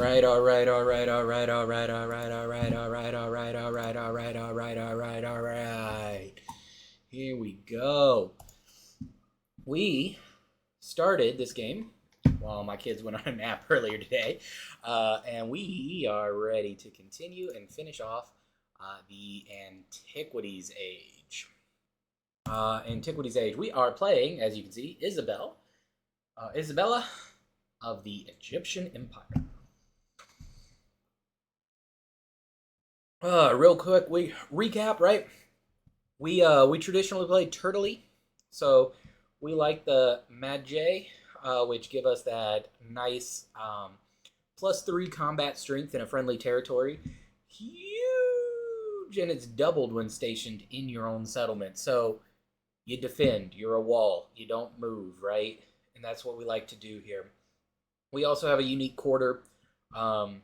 right, all right, all right, all right, all right, all right, all right, all right, all right, all right, all right, all right, all right, all right. Here we go. We started this game while my kids went on a nap earlier today, and we are ready to continue and finish off the Antiquities Age. Antiquities Age. We are playing, as you can see, Isabella of the Egyptian Empire. Real quick, we recap, right? We traditionally play Turtley, so we like the Magi, which give us that nice +3 combat strength in a friendly territory. Huge, and it's doubled when stationed in your own settlement. So you defend. You're a wall. You don't move, right? And that's what we like to do here. We also have a unique quarter. Um,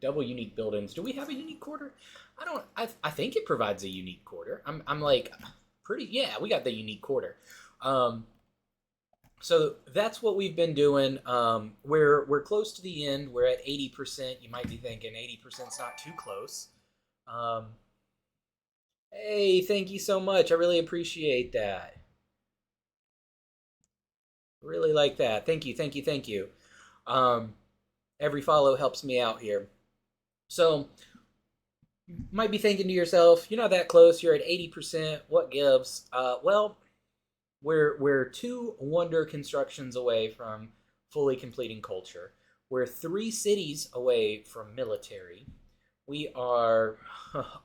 Double unique buildings. Do we have a unique quarter? I don't. I think it provides a unique quarter. I'm like pretty. Yeah, we got the unique quarter. Um, so that's what we've been doing. We're close to the end. We're at 80%. You might be thinking 80%'s not too close. Um, hey, thank you so much. I really appreciate that. Really like that. Thank you. Thank you. Thank you. Um, every follow helps me out here. So might be thinking to yourself, you're not that close. You're at 80%. What gives? Well, we're two wonder constructions away from fully completing culture. We're 3 cities away from military. We are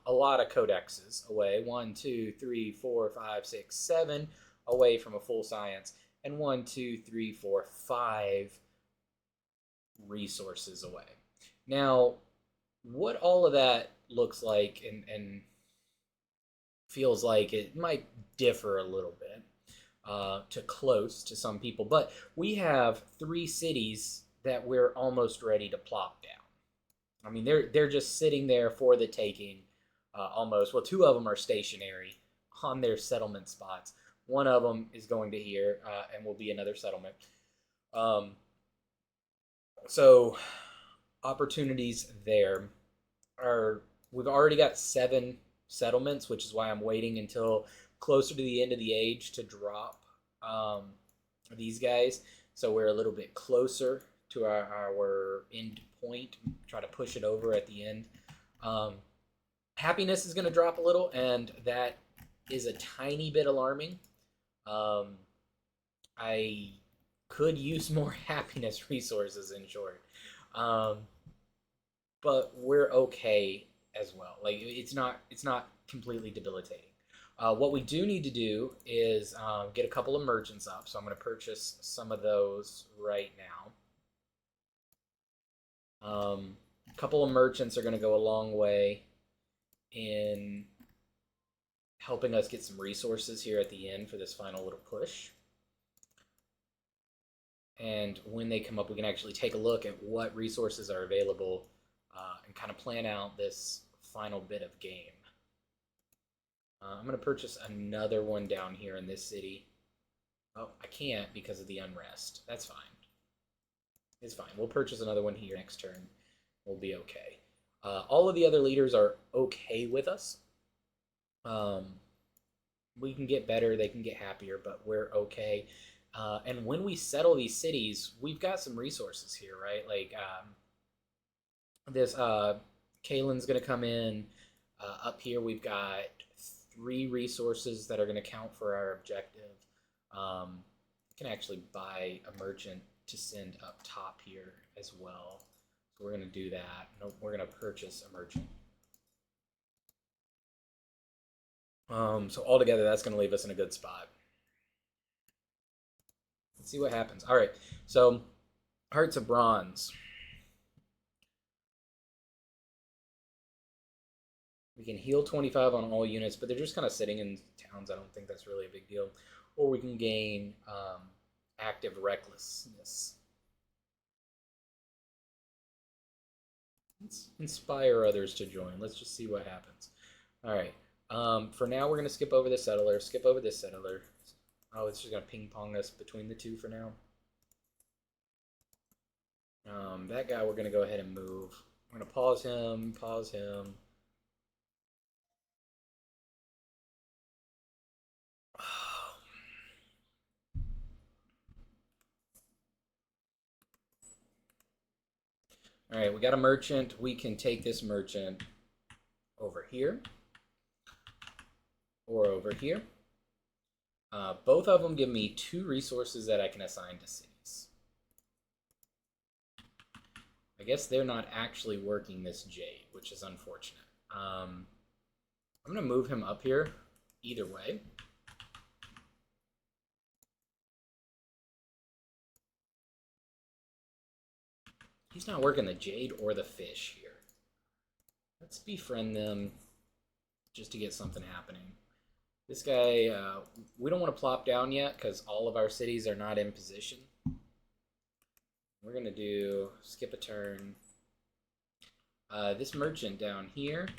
a lot of codexes away. One, two, three, four, five, six, 7 away from a full science, and one, two, three, four, 5 resources away. Now, what all of that looks like and feels like it might differ a little bit to close to some people, but we have 3 cities that we're almost ready to plop down. I mean, they're just sitting there for the taking, almost. Well, 2 of them are stationary on their settlement spots. One of them is going to here and will be another settlement. Um, so opportunities there are we've already got 7 settlements, which is why I'm waiting until closer to the end of the age to drop these guys. So we're a little bit closer to our end point. Try to push it over at the end. Um, Happiness is going to drop a little, and that is a tiny bit alarming. Um, I could use more happiness resources in short. Um, but we're okay as well. Like it's not completely debilitating. What we do need to do is get a couple of merchants up. So I'm going to purchase some of those right now. A couple of merchants are going to go a long way in helping us get some resources here at the end for this final little push. And when they come up, we can actually take a look at what resources are available and kind of plan out this final bit of game. I'm going to purchase another one down here in this city. Oh, I can't because of the unrest. That's fine. It's fine. We'll purchase another one here next turn. We'll be okay. All of the other leaders are okay with us. We can get better. They can get happier, but we're okay. And when we settle these cities, we've got some resources here, right? Like this Kalen's going to come in. Up here, we've got 3 resources that are going to count for our objective. You can actually buy a merchant to send up top here as well. So we're going to do that. No, we're going to purchase a merchant. So altogether, that's going to leave us in a good spot. Let's see what happens. All right, so Hearts of Bronze. We can heal 25 on all units, but they're just kind of sitting in towns. I don't think that's really a big deal. Or we can gain active recklessness. Let's inspire others to join. Let's just see what happens. All right. For now, we're going to skip over this settler. Skip over this settler. Oh, it's just going to ping pong us between the 2 for now. That guy we're going to go ahead and move. We're going to pause him, pause him. All right, we got a merchant. We can take this merchant over here or over here. Both of them give me 2 resources that I can assign to cities. I guess they're not actually working this jade, which is unfortunate. I'm going to move him up here either way. He's not working the jade or the fish here. Let's befriend them just to get something happening. This guy, we don't want to plop down yet because all of our cities are not in position. We're going to do skip a turn. This merchant down here,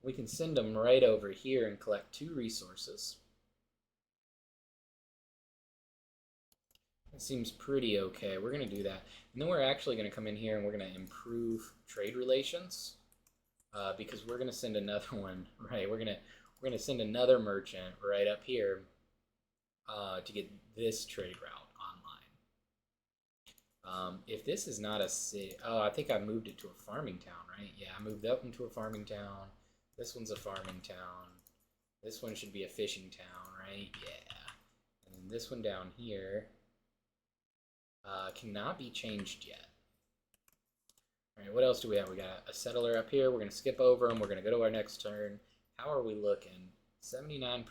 we can send him right over here and collect 2 resources. That seems pretty okay. We're going to do that. And then we're actually going to come in here and we're going to improve trade relations because we're going to send another one, right? We're going to send another merchant right up here to get this trade route online. If this is not a city, oh, I think I moved it to a farming town, right? Yeah, I moved up into a farming town. This one's a farming town. This one should be a fishing town, right? Yeah. And then this one down here cannot be changed yet. All right, what else do we have? We got a settler up here. We're going to skip over them. We're going to go to our next turn. How are we looking? 79%.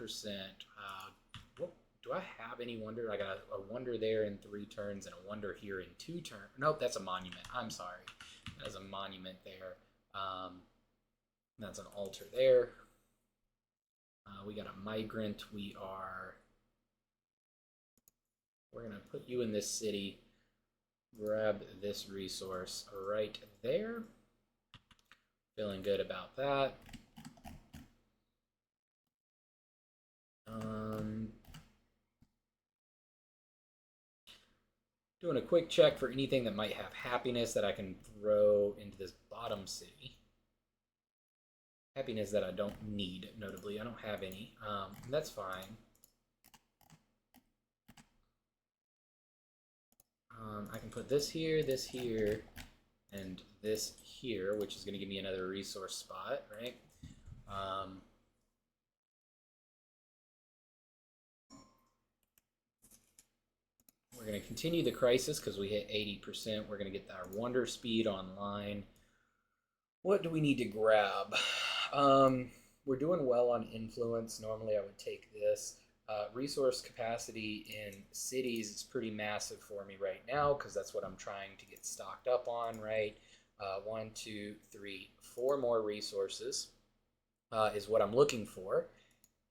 Do I have any wonder? I got a wonder there in 3 turns and a wonder here in 2 turns. Nope, that's a monument. I'm sorry. That's a monument there. That's an altar there. We got a migrant. We're going to put you in this city. Grab this resource right there. Feeling good about that. Doing a quick check for anything that might have happiness that I can throw into this bottom city. Happiness that I don't need, notably. I don't have any. That's fine. I can put this here, and this here, which is going to give me another resource spot, right? We're going to continue the crisis because we hit 80%. We're going to get our wonder speed online. What do we need to grab? We're doing well on influence. Normally I would take this. Resource capacity in cities is pretty massive for me right now because that's what I'm trying to get stocked up on, right? 1, 2, 3, 4 more resources is what I'm looking for.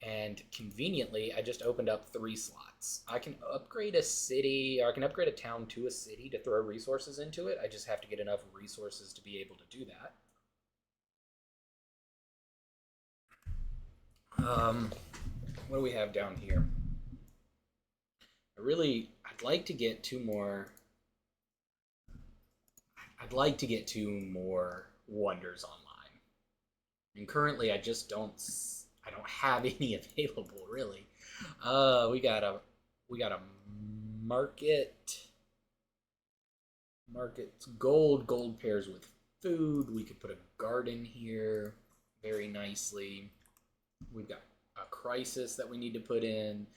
And conveniently, I just opened up 3 slots. I can upgrade a city, or I can upgrade a town to a city to throw resources into it. I just have to get enough resources to be able to do that. What do we have down here? I'd like to get 2 more. I'd like to get 2 more wonders online. And currently, I don't have any available really. We got a market. Market's gold pairs with food. We could put a garden here very nicely. We've got a crisis that we need to put in.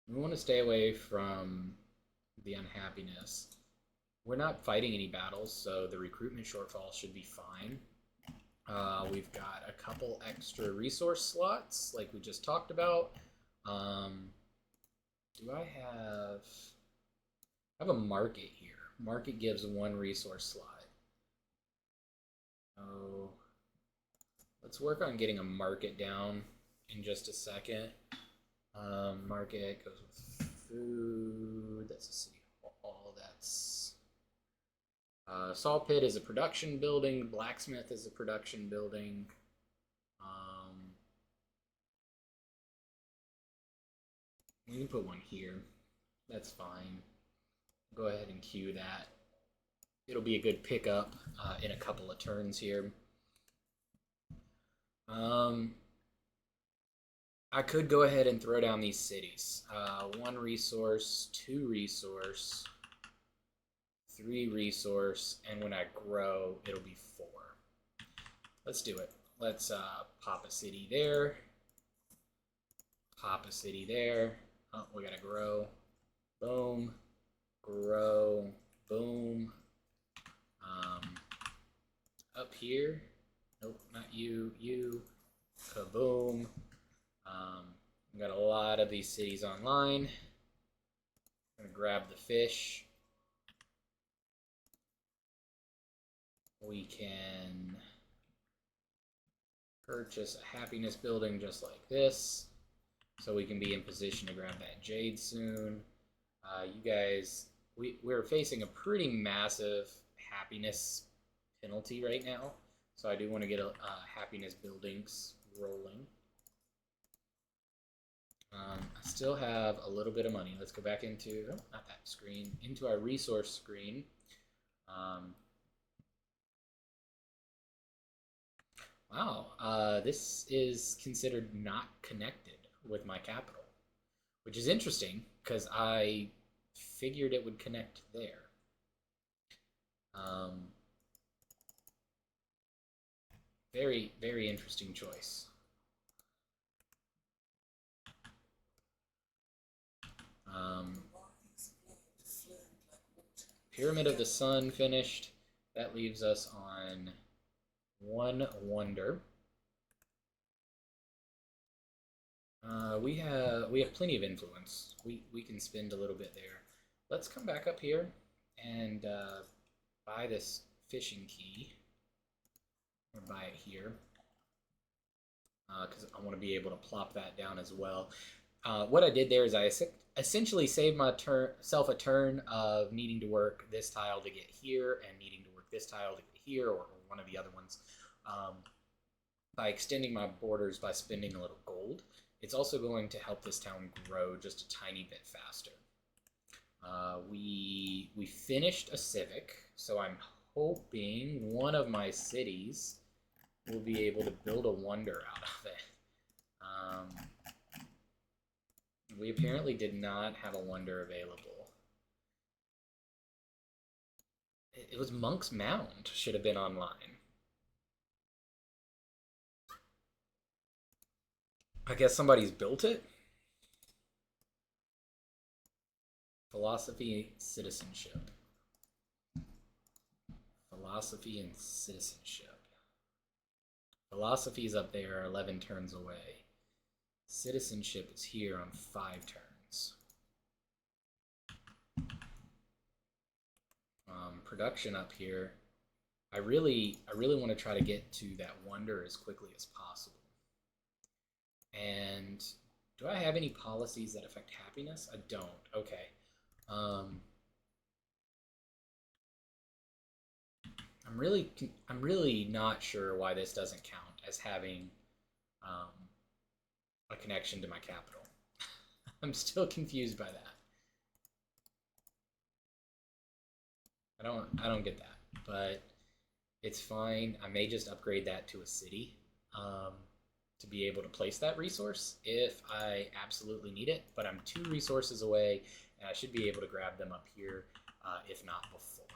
We want to stay away from the unhappiness. We're not fighting any battles, so the recruitment shortfall should be fine. We've got a couple extra resource slots, like we just talked about. Do I have a market here. Market gives 1 resource slot. Oh, let's work on getting a market down in just a second. Market goes with food. That's a city hall. That's Saw pit is a production building. Blacksmith is a production building. We can put one here. That's fine. Go ahead and queue that. It'll be a good pickup in a couple of turns here. I could go ahead and throw down these cities. 1 resource, 2 resource, 3 resource, and when I grow, it'll be 4. Let's do it. Let's pop a city there. Pop a city there. Oh, we gotta grow. Boom. Grow. Boom. Up here. Nope, not you. You. Kaboom. We got a lot of these cities online. I'm gonna grab the fish. We can purchase a happiness building just like this, so we can be in position to grab that jade soon. You guys, we're facing a pretty massive happiness penalty right now, so I do want to get happiness buildings rolling. I still have a little bit of money. Let's go back into, oh, not that screen, into our resource screen. Wow, this is considered not connected with my capital, which is interesting because I figured it would connect there. Very, very interesting choice. Pyramid of the Sun finished. That leaves us on 1 wonder. We have plenty of influence. We can spend a little bit there. Let's come back up here and buy this fishing key. Or buy it here because I want to be able to plop that down as well. What I did there is I essentially saved myself a turn of needing to work this tile to get here and needing to work this tile to get here, or one of the other ones, by extending my borders by spending a little gold. It's also going to help this town grow just a tiny bit faster. We finished a civic, so I'm hoping one of my cities will be able to build a wonder out of it. We apparently did not have a wonder available. It was Monk's Mound, should have been online. I guess somebody's built it. Philosophy, citizenship. Philosophy and citizenship. Philosophy is up there 11 turns away. Citizenship is here on 5 turns. Production up here. I really want to try to get to that wonder as quickly as possible. And do I have any policies that affect happiness? I don't. Okay. I'm really not sure why this doesn't count as having a connection to my capital. I'm still confused by that. I don't get that, but it's fine. I may just upgrade that to a city to be able to place that resource if I absolutely need it, but I'm 2 resources away, and I should be able to grab them up here, if not before.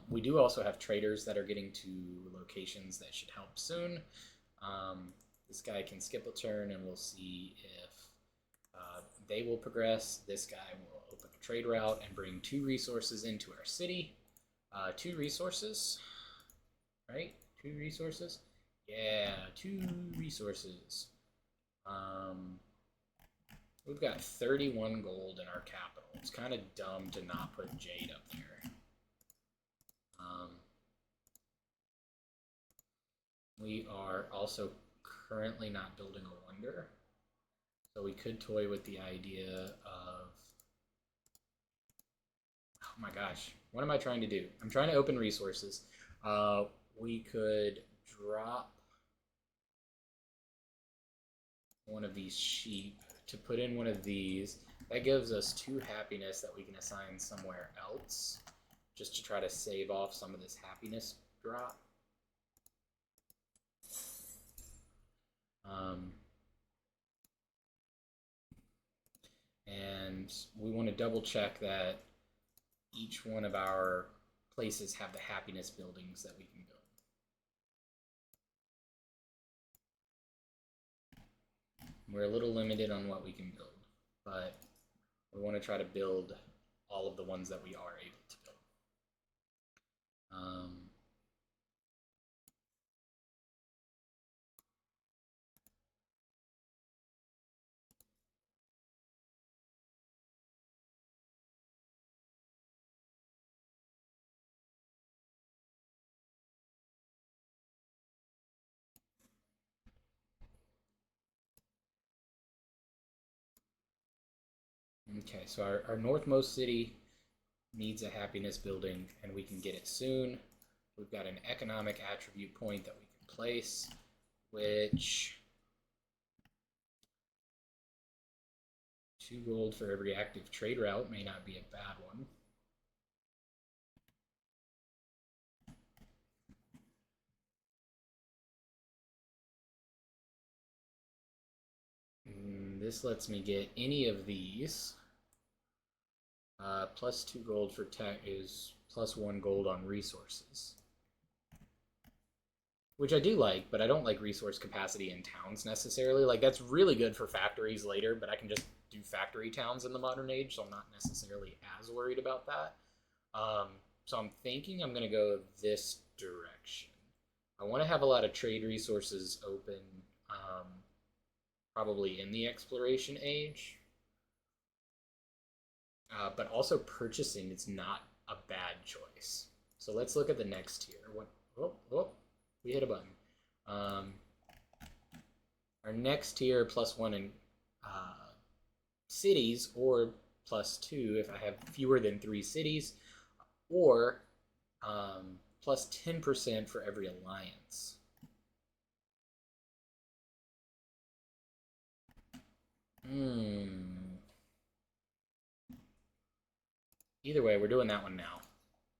We do also have traders that are getting to locations that should help soon. This guy can skip a turn, and we'll see if they will progress. This guy will open a trade route and bring 2 resources into our city. 2 resources, right? 2 resources? Yeah, 2 resources. We've got 31 gold in our capital. It's kind of dumb to not put jade up there. We are also currently not building a wonder, so we could toy with the idea of, oh Oh my gosh. What am I trying to do? I'm trying to open resources. We could drop one of these sheep to put in one of these. That gives us 2 happiness that we can assign somewhere else, just to try to save off some of this happiness drop. And we want to double check that each one of our places have the happiness buildings that we can build. We're a little limited on what we can build, but we want to try to build all of the ones that we are able to build. Okay, so our northmost city needs a happiness building, and we can get it soon. We've got an economic attribute point that we can place, which 2 gold for every active trade route may not be a bad one. This lets me get any of these. Plus 2 gold for tech is plus 1 gold on resources. Which I do like, but I don't like resource capacity in towns necessarily. Like, that's really good for factories later, but I can just do factory towns in the modern age, so I'm not necessarily as worried about that. So I'm thinking I'm going to go this direction. I want to have a lot of trade resources open, probably in the exploration age. But also purchasing is not a bad choice. So let's look at the next tier. We hit a button. Our next tier, +1 in cities, or +2 if I have fewer than 3 cities, or plus 10% for every alliance. Either way, we're doing that one now.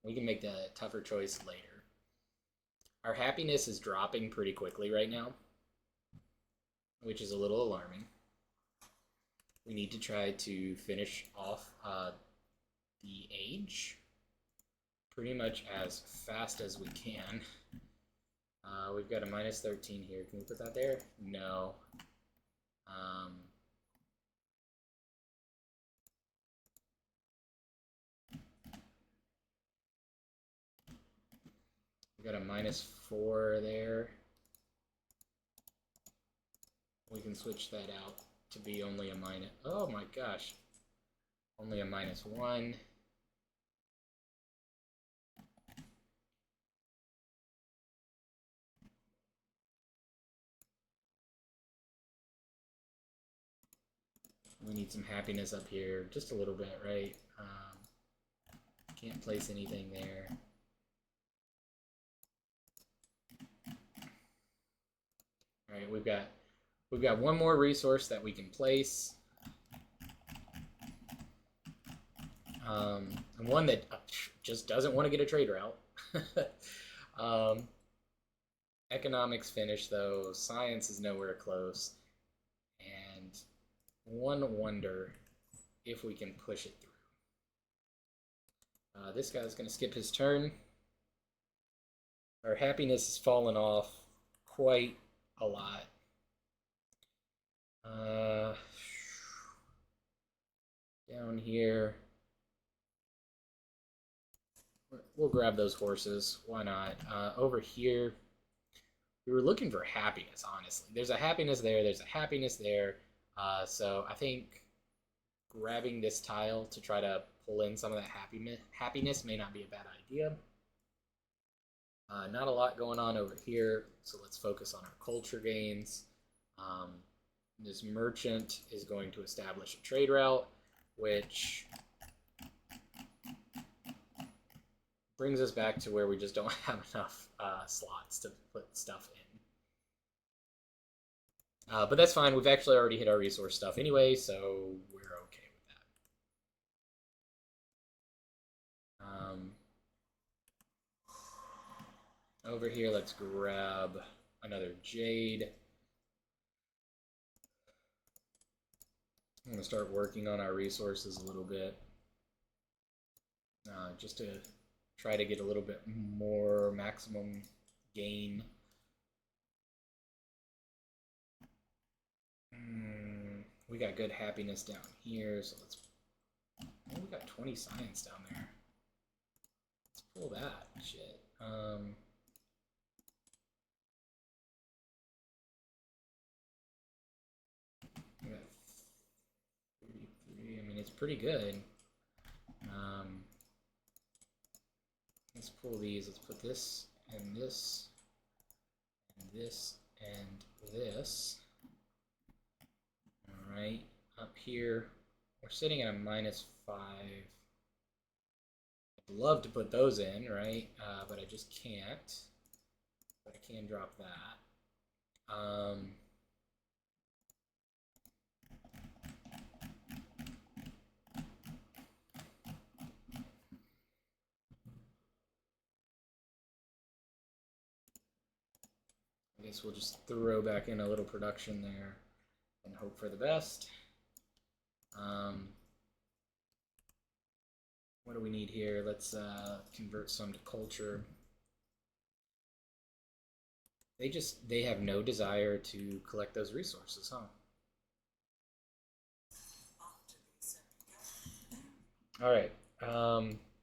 We can make the tougher choice later. Our happiness is dropping pretty quickly right now, which is a little alarming. We need to try to finish off the age pretty much as fast as we can. We've got a -13 here. Can we put that there? No. We got a -4 there. We can switch that out to be only a minus. Oh my gosh. Only a -1. We need some happiness up here, just a little bit, right? Can't place anything there. All right, we've got one more resource that we can place, and one that just doesn't want to get a trade route. Economics finish though. Science is nowhere close, and one wonder if we can push it through. This guy's going to skip his turn. Our happiness has fallen off quite a lot. Down here, we'll grab those horses. Why not? Over here, we were looking for happiness, honestly. There's a happiness there. There's a happiness there. So I think grabbing this tile to try to pull in some of that happiness may not be a bad idea. Not a lot going on over here, so let's focus on our culture gains. This merchant is going to establish a trade route, which Brings us back to where we just don't have enough slots to put stuff in. But that's fine. We've actually already hit our resource stuff anyway, so we're okay with that. Over here, let's grab another jade. I'm going to start working on our resources a little bit. Just to try to get a little bit more maximum gain. We got good happiness down here, so let's... Oh, we got 20 science down there. Let's pull that shit. We got 33. I mean, it's pretty good. Let's pull these. Let's put this and this and this and this. All right, up here we're sitting at a -5. I'd love to put those in, right? But I just can't. But I can drop that. I guess we'll just throw back in a little production there and hope for the best. What do we need here? Let's convert some to culture. They have no desire to collect those resources, huh? All right.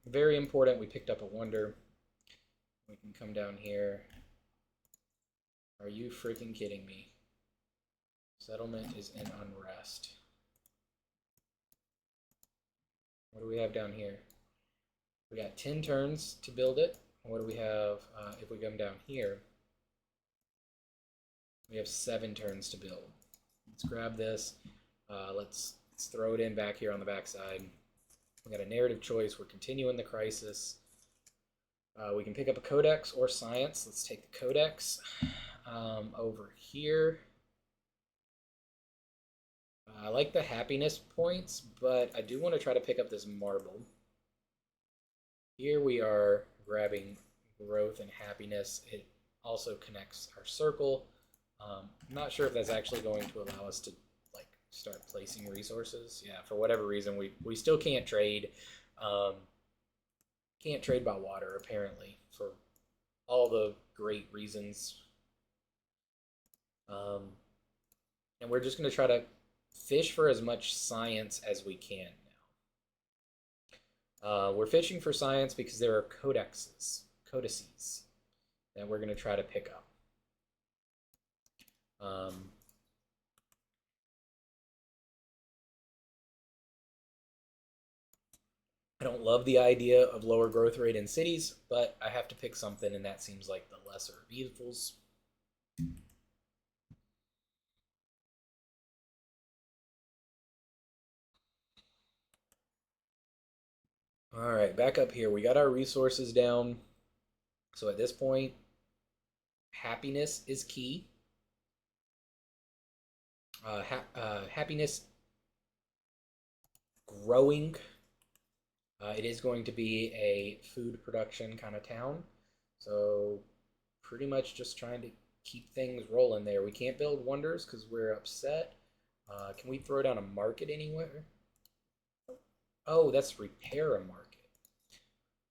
Very important. We picked up a wonder. We can come down here. Are you freaking kidding me? Settlement is in unrest. What do we have down here? We got 10 turns to build it. What do we have if we come down here? We have 7 turns to build. Let's grab this. Let's throw it in back here on the backside. We got a narrative choice. We're continuing the crisis. We can pick up a codex or science. Let's take the codex. Over here, I like the happiness points, but I do want to try to pick up this marble. Here we are grabbing growth and happiness. It also connects our circle. I'm not sure if that's actually going to allow us to like start placing resources. Yeah, for whatever reason, we still can't trade. Can't trade by water, apparently, for all the great reasons. And we're just going to try to fish for as much science as we can now. We're fishing for science because there are codices that we're going to try to pick up. I don't love the idea of lower growth rate in cities, but I have to pick something, and that seems like the lesser of evils. All right, back up here. We got our resources down. So at this point, happiness is key. Happiness growing. It is going to be a food production kind of town. So pretty much just trying to keep things rolling there. We can't build wonders because we're upset. Can we throw down a market anywhere? Oh, that's repair a market.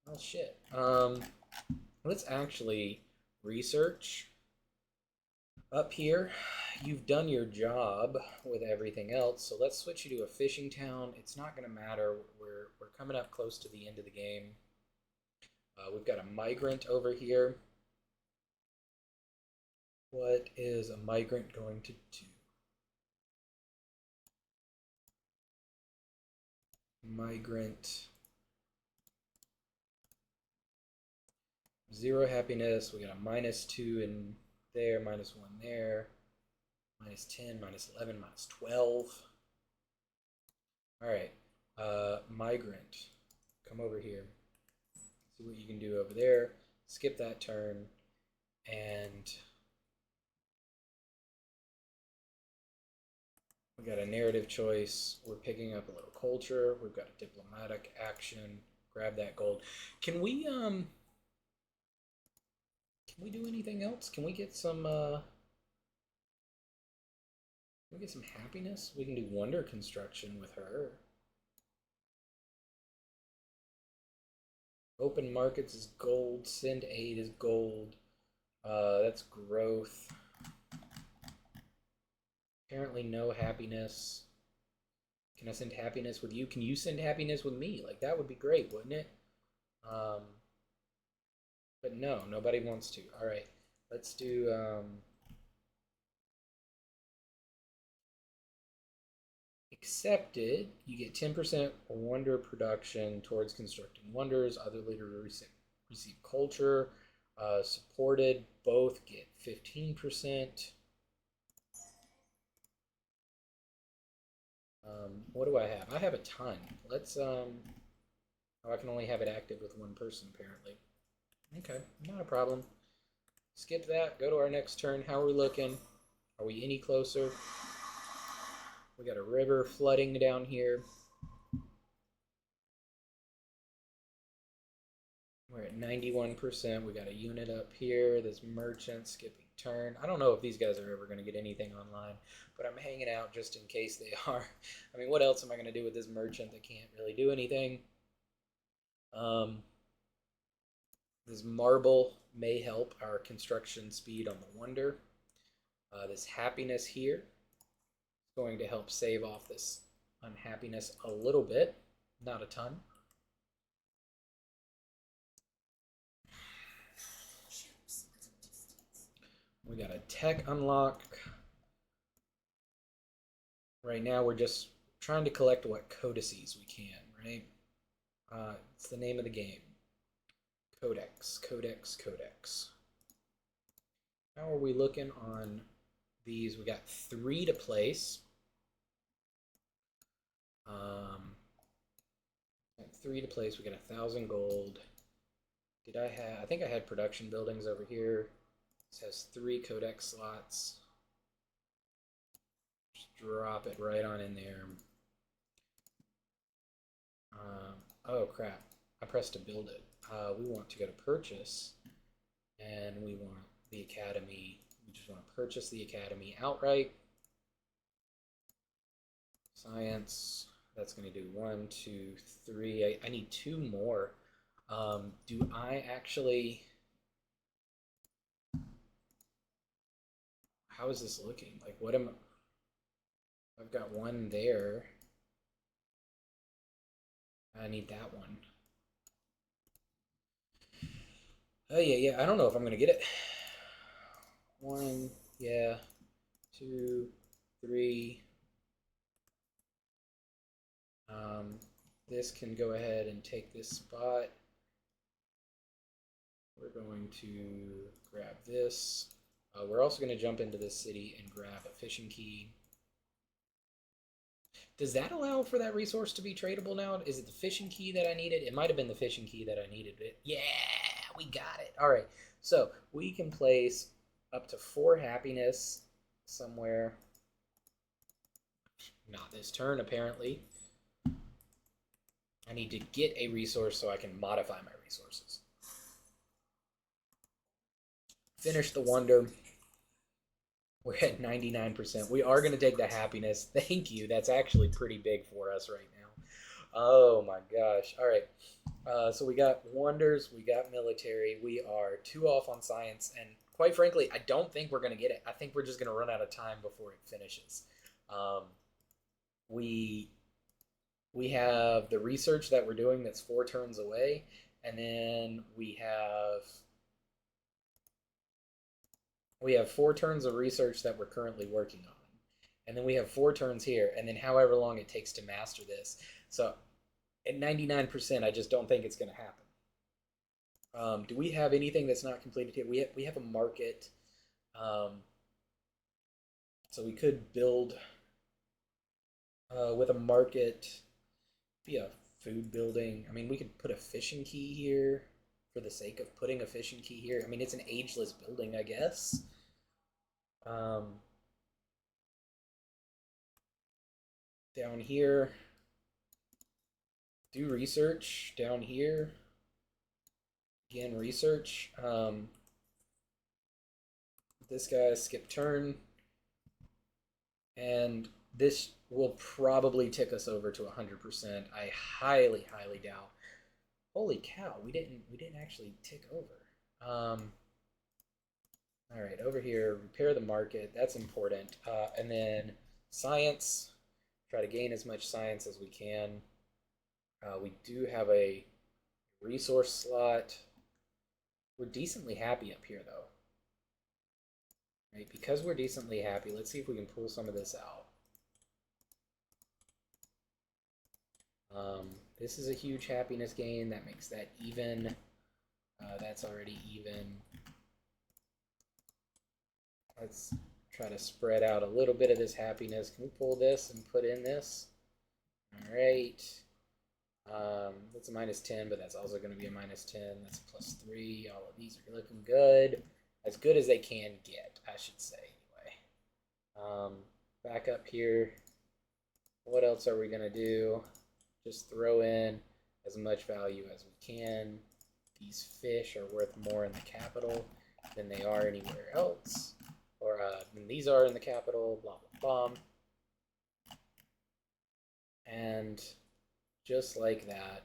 Oh, shit. Let's actually research. Up here, you've done your job with everything else, so let's switch you to a fishing town. It's not going to matter. We're coming up close to the end of the game. We've got a migrant over here. What is a migrant going to do? Migrant. 0 happiness. We got a -2 in there, -1 there, -10, -11, -12. All right, migrant, come over here. See what you can do over there. Skip that turn. And we got a narrative choice. We're picking up a little culture. We've got a diplomatic action. Grab that gold. Can we do anything else? Can we get some happiness? We can do wonder construction with her. Open markets is gold. Send aid is gold. That's growth. Apparently no happiness. Can I send happiness with you? Can you send happiness with me? Like, that would be great, wouldn't it? But no, nobody wants to. All right, let's do accepted. You get 10% wonder production towards constructing wonders. Other leaders receive culture. Supported, both get 15%. What do I have? I have a ton. Let's oh, I can only have it active with one person apparently. Okay, not a problem. Skip that, go to our next turn. How are we looking? Are we any closer? We got a river flooding down here. We're at 91%. We got a unit up here. This merchant skipping turn. I don't know if these guys are ever going to get anything online, but I'm hanging out just in case they are. I mean, what else am I going to do with this merchant that can't really do anything? This marble may help our construction speed on the wonder. This happiness here is going to help save off this unhappiness a little bit, not a ton. We got a tech unlock. Right now we're just trying to collect what codices we can, right? It's the name of the game. Codex, codex, codex. How are we looking on these? We got 3 to place. 3 to place. We got 1,000 gold. Did I have? I think I had production buildings over here. This has 3 codex slots. Just drop it right on in there. Oh crap! I pressed to build it. We want to go to purchase, and we want the academy. We just want to purchase the academy outright. Science. That's going to do 1, 2, 3. I need 2 more. Do I actually? How is this looking? Like, what am? I've got 1 there. I need that one. Oh yeah. I don't know if I'm gonna get it. 1, yeah. 2, 3. This can go ahead and take this spot. We're going to grab this. We're also going to jump into this city and grab a fishing key. Does that allow for that resource to be tradable now? Is it the fishing key that I needed? It might have been the fishing key that I needed. Yeah, we got it. All right, so we can place up to 4 happiness somewhere. Not this turn, apparently. I need to get a resource so I can modify my resources. Finish the wonder. We're at 99%. We are going to take the happiness. Thank you. That's actually pretty big for us right now. Oh my gosh. All right. So we got wonders. We got military. We are 2 off on science. And quite frankly, I don't think we're going to get it. I think we're just going to run out of time before it finishes. We have the research that we're doing that's 4 turns away. And then we have 4 turns of research that we're currently working on. And then we have 4 turns here, and then however long it takes to master this. So at 99%, I just don't think it's going to happen. Do we have anything that's not completed here? We have a market. So we could build with a market, be a food building. I mean, we could put a fishing key here. for the sake of putting a fishing key here. I mean, it's an ageless building, I guess. Down here, do research. Down here, again, research. This guy, skip turn. And this will probably tick us over to 100%. I highly, highly doubt. Holy cow, we didn't actually tick over. All right, over here, repair the market. That's important. And then science. Try to gain as much science as we can. We do have a resource slot. We're decently happy up here, though. Right, because we're decently happy, let's see if we can pull some of this out. This is a huge happiness gain. That makes that even. That's already even. Let's try to spread out a little bit of this happiness. Can we pull this and put in this? All right. That's a -10, but that's also going to be a -10. That's a +3. All of these are looking good. As good as they can get, I should say, anyway. Back up here. What else are we going to do? Just throw in as much value as we can. These fish are worth more in the capital than they are anywhere else. Or than these are in the capital, blah, blah, blah. And just like that,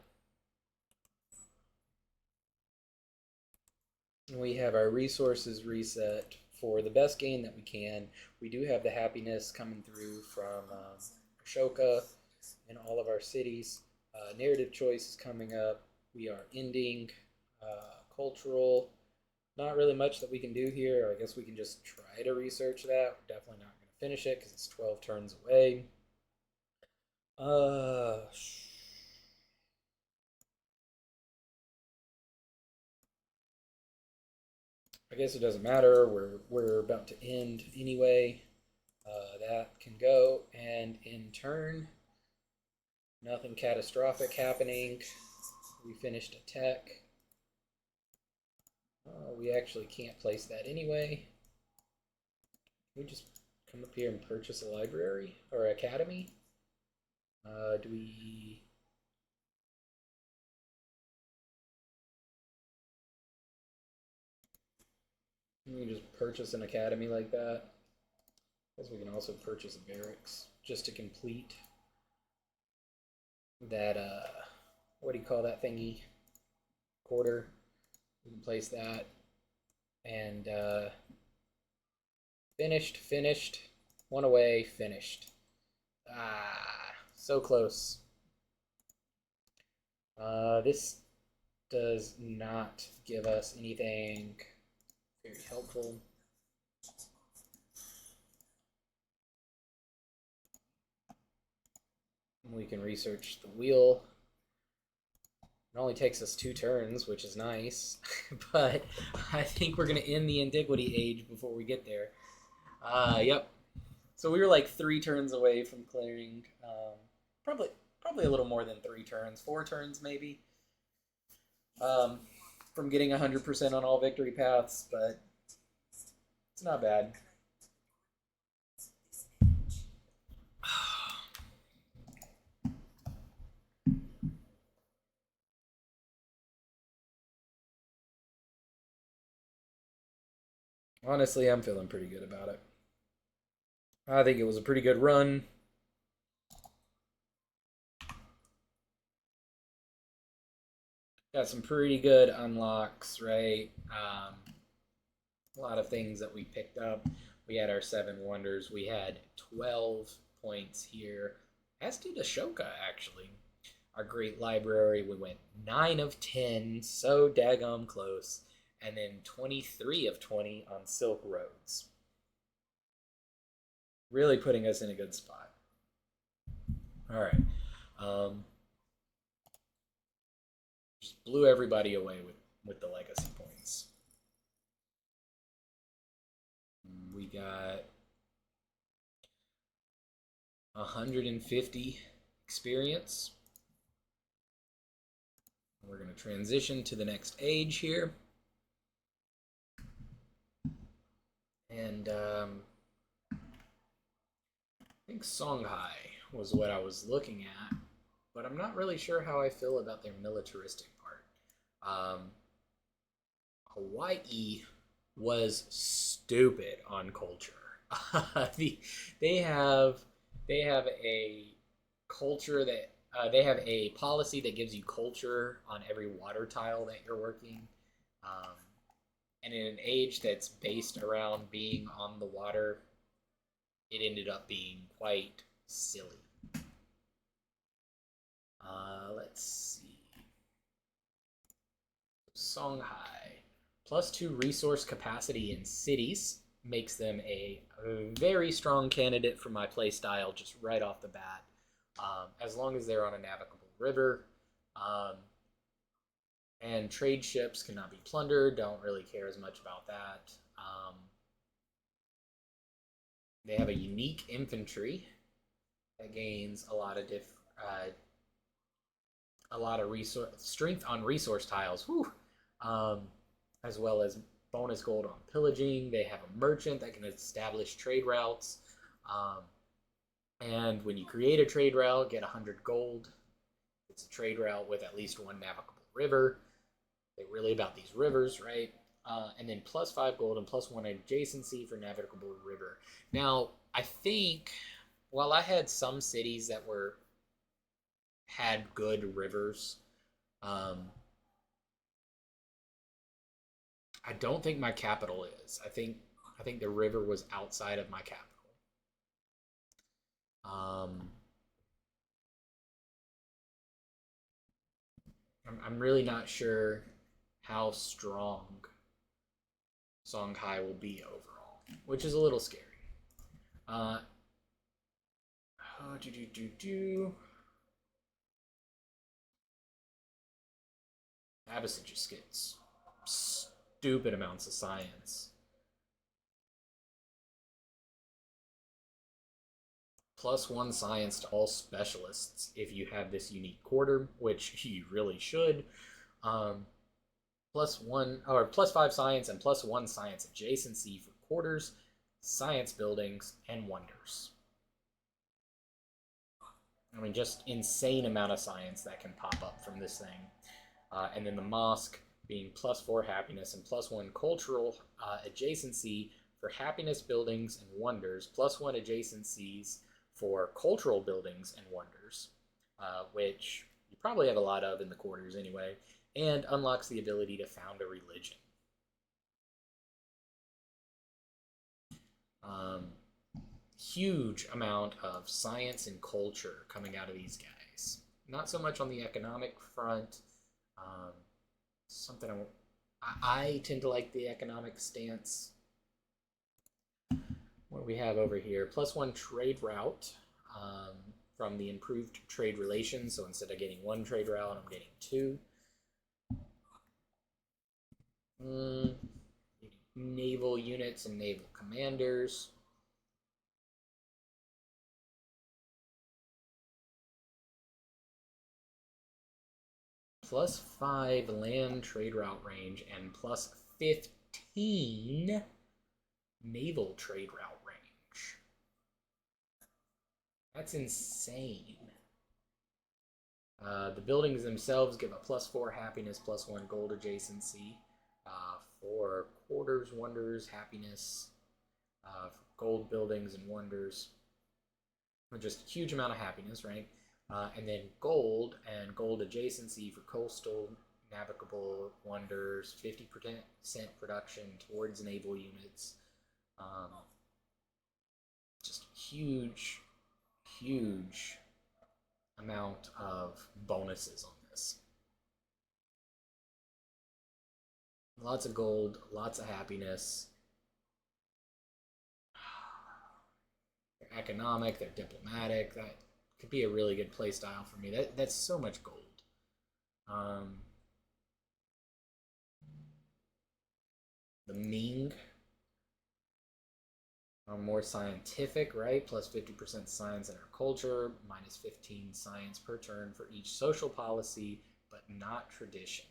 we have our resources reset for the best gain that we can. We do have the happiness coming through from Ashoka in all of our cities. Narrative choice is coming up. We are ending cultural. Not really much that we can do here. I guess we can just try to research that. We're definitely not going to finish it because it's 12 turns away. I guess it doesn't matter. We're about to end anyway. That can go. And in turn, nothing catastrophic happening. We finished a tech. We actually can't place that anyway. Can we just come up here and purchase a library or academy? Do we... Can we just purchase an academy like that? I guess we can also purchase barracks just to complete that, what do you call that thingy? Quarter. We can place that. And finished. One away, finished. So close. This does not give us anything very helpful. We can research the wheel. It only takes us 2 turns, which is nice, but I think we're going to end the Antiquity Age before we get there. Yep. So we were like 3 turns away from clearing. Probably a little more than 3 turns, 4 turns maybe, from getting 100% on all victory paths, but it's not bad. Honestly, I'm feeling pretty good about it. I think it was a pretty good run. Got some pretty good unlocks, right? A lot of things that we picked up. We had our 7 wonders. We had 12 points here. As did Ashoka, actually. Our great library, we went 9 of 10, so daggum close. And then 23 of 20 on Silk Roads. Really putting us in a good spot. All right. Just blew everybody away with the legacy points. We got 150 experience. We're going to transition to the next age here. And I think Songhai was what I was looking at, but I'm not really sure how I feel about their militaristic part. Hawaii was stupid on culture. they have a culture that they have a policy that gives you culture on every water tile that you're working. Um, and in an age that's based around being on the water, it ended up being quite silly. Let's see. Songhai. +2 resource capacity in cities makes them a very strong candidate for my playstyle just right off the bat. As long as they're on a navigable river. And trade ships cannot be plundered. Don't really care as much about that. They have a unique infantry that gains a lot of resource strength on resource tiles. As well as bonus gold on pillaging. They have a merchant that can establish trade routes. And when you create a trade route, get 100 gold. It's a trade route with at least one navigable river. They're really about these rivers, right? And then +5 gold and +1 adjacency for navigable river. Now, I think while I had some cities that had good rivers, I don't think my capital is. I think the river was outside of my capital. I'm really not sure how strong Songhai will be overall, which is a little scary. Abbasid just gets stupid amounts of science. +1 science to all specialists if you have this unique quarter, which you really should. +1 or +5 science and +1 science adjacency for quarters, science buildings, and wonders. I mean, just insane amount of science that can pop up from this thing. And then the mosque being +4 happiness and +1 cultural adjacency for happiness buildings and wonders, +1 adjacencies for cultural buildings and wonders, which you probably have a lot of in the quarters anyway, and unlocks the ability to found a religion. Huge amount of science and culture coming out of these guys. Not so much on the economic front. Something I tend to like the economic stance. What do we have over here? +1 trade route from the improved trade relations. So instead of getting 1 trade route, I'm getting 2. Naval units and naval commanders. +5 land trade route range and +15 naval trade route range. That's insane. The buildings themselves give a +4 happiness, +1 gold adjacency for quarters, wonders, happiness, for gold buildings and wonders. Just a huge amount of happiness, right? And then gold and gold adjacency for coastal navigable wonders, 50% production towards naval units. Just huge amount of bonuses on this. Lots of gold, lots of happiness. They're economic, they're diplomatic. That could be a really good play style for me. That's so much gold. The Ming are more scientific, right? +50% science in our culture, -15 science per turn for each social policy, but not tradition.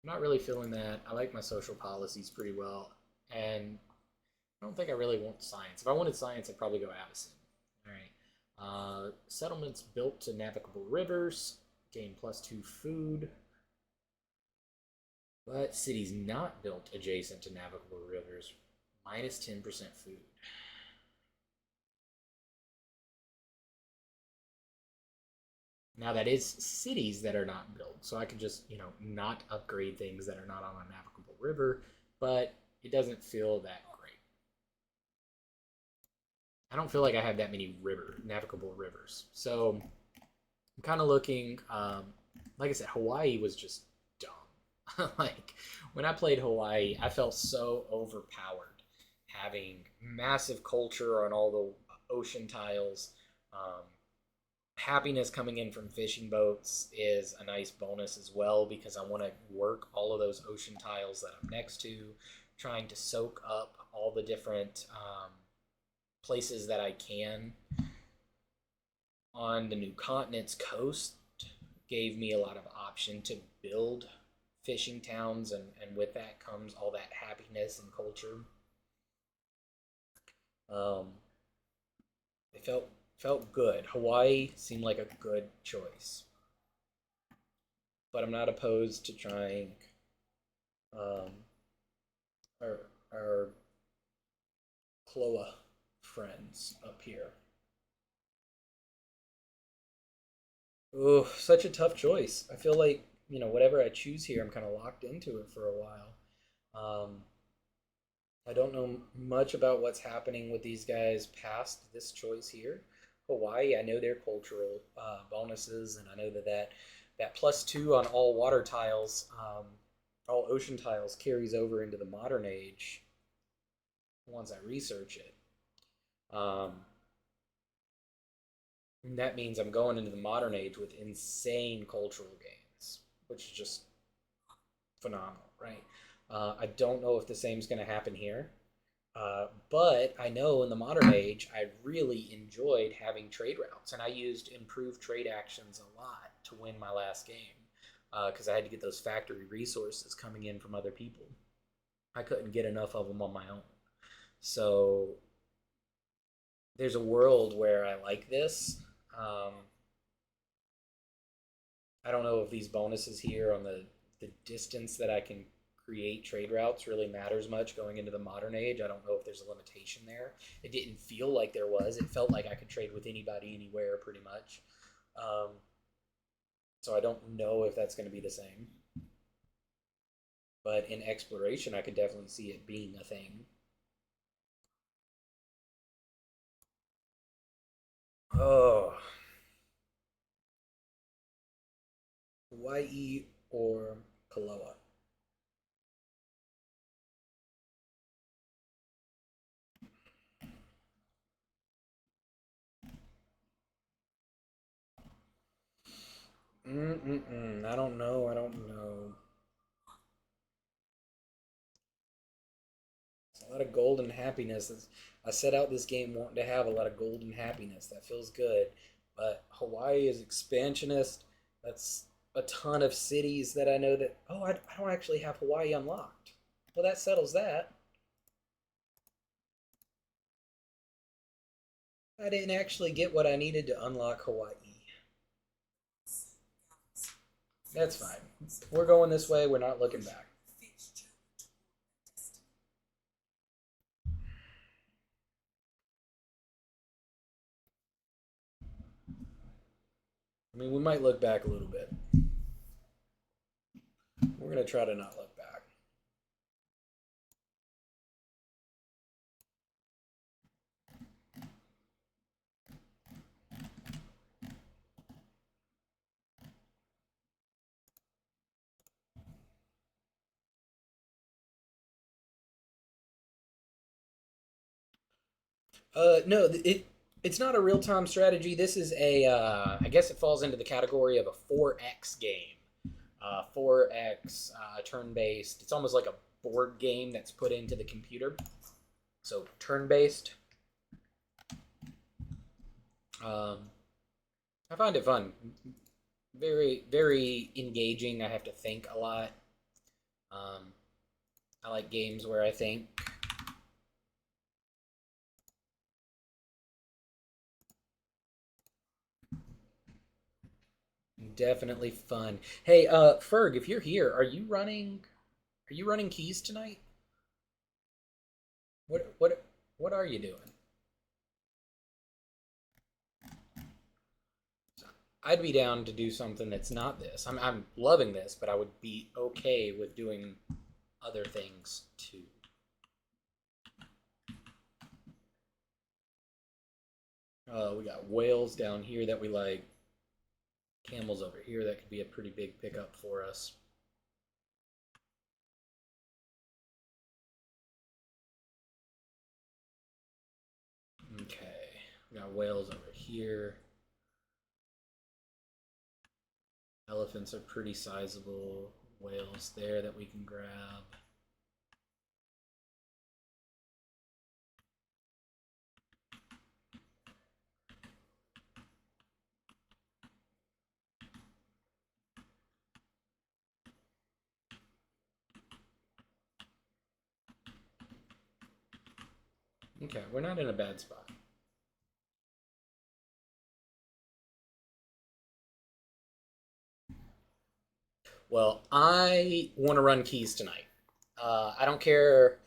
I'm not really feeling that. I like my social policies pretty well, and I don't think I really want science. If I wanted science, I'd probably go Avicen. All right. Settlements built to navigable rivers. Gain +2 food. But cities not built adjacent to navigable rivers. -10% food. Now that is cities that are not built, so I could just, not upgrade things that are not on a navigable river, but it doesn't feel that great. I don't feel like I have that many navigable rivers. So I'm kind of looking, like I said, Hawaii was just dumb. Like when I played Hawaii, I felt so overpowered having massive culture on all the ocean tiles. Happiness coming in from fishing boats is a nice bonus as well because I want to work all of those ocean tiles that I'm next to, trying to soak up all the different places that I can. On the new continent's coast gave me a lot of option to build fishing towns, and with that comes all that happiness and culture. It felt good. Hawaii seemed like a good choice, but I'm not opposed to trying um, our Kloa friends up here. Oh, such a tough choice. I feel like, whatever I choose here, I'm kind of locked into it for a while. I don't know much about what's happening with these guys past this choice here. Hawaii, I know their cultural bonuses, and I know that +2 on all water tiles, all ocean tiles, carries over into the modern age once I research it. That means I'm going into the modern age with insane cultural gains, which is just phenomenal, right? I don't know if the same is going to happen here, but I know in the modern age I really enjoyed having trade routes, and I used improved trade actions a lot to win my last game because I had to get those factory resources coming in from other people. I couldn't get enough of them on my own. So there's a world where I like this. I don't know if these bonuses here on the distance that I can create trade routes really matters much going into the modern age. I don't know if there's a limitation there. It didn't feel like there was. It felt like I could trade with anybody, anywhere, pretty much. So I don't know if that's going to be the same. But in exploration, I could definitely see it being a thing. Oh, Hawaii or Kaloa? I don't know. I don't know. It's a lot of golden happiness. I set out this game wanting to have a lot of golden happiness. That feels good. But Hawaii is expansionist. That's a ton of cities that I know that. Oh, I don't actually have Hawaii unlocked. Well, that settles that. I didn't actually get what I needed to unlock Hawaii. That's fine. We're going this way. We're not looking back. I mean, we might look back a little bit. We're going to try to not look back. No, it's not a real time strategy. This is I guess it falls into the category of a 4X game. 4X turn based. It's almost like a board game that's put into the computer. So turn based. I find it fun. very, very engaging. I have to think a lot. Um, I like games where I think. Definitely fun. Hey, Ferg, if you're here, are you running keys tonight? What are you doing? I'd be down to do something that's not this. I'm loving this, but I would be okay with doing other things too. We got whales down here that we like. Camels over here that could be a pretty big pickup for us. Okay, we got whales over here. Elephants are pretty sizable. Whales there that we can grab. Okay, we're not in a bad spot. Well, I want to run keys tonight. I don't care.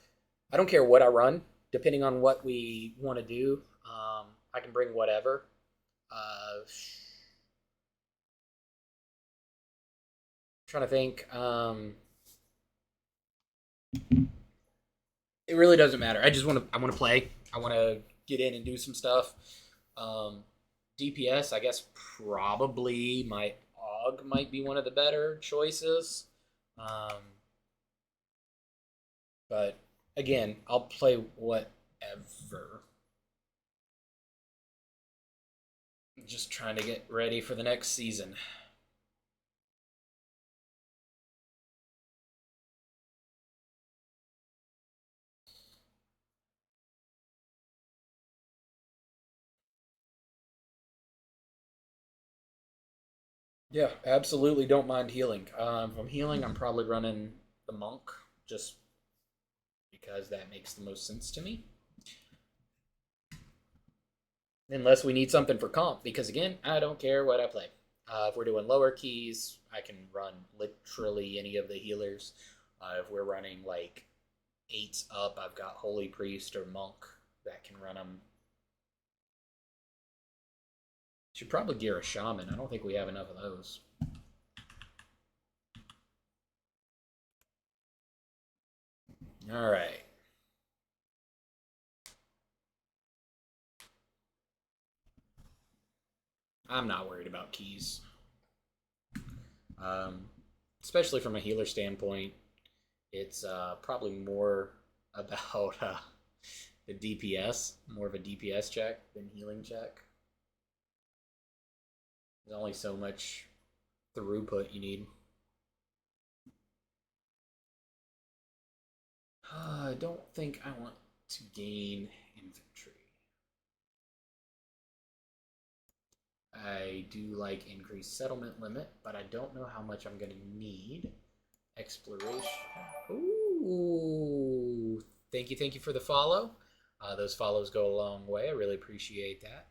I don't care what I run. Depending on what we want to do, I can bring whatever. Uh, Trying to think. It really doesn't matter. I just want to. I want to play. I want to get in and do some stuff. Um, DPS, I guess probably my Og might be one of the better choices. Um, but again, I'll play whatever. Just trying to get ready for the next season. Yeah, absolutely don't mind healing. If I'm healing, I'm probably running the monk just because that makes the most sense to me. Unless we need something for comp, because again, I don't care what I play. If we're doing lower keys, I can run literally any of the healers. If we're running like eights up, I've got Holy Priest or Monk that can run them. Should probably gear a Shaman. I don't think we have enough of those. All right. I'm not worried about keys. Um, Especially from a healer standpoint, it's probably more about the DPS, more of a DPS check than healing check. There's only so much throughput you need. I don't think I want to gain infantry. I do like increased settlement limit, but I don't know how much I'm going to need. Exploration. Ooh. Thank you for the follow. Those follows go a long way. I really appreciate that.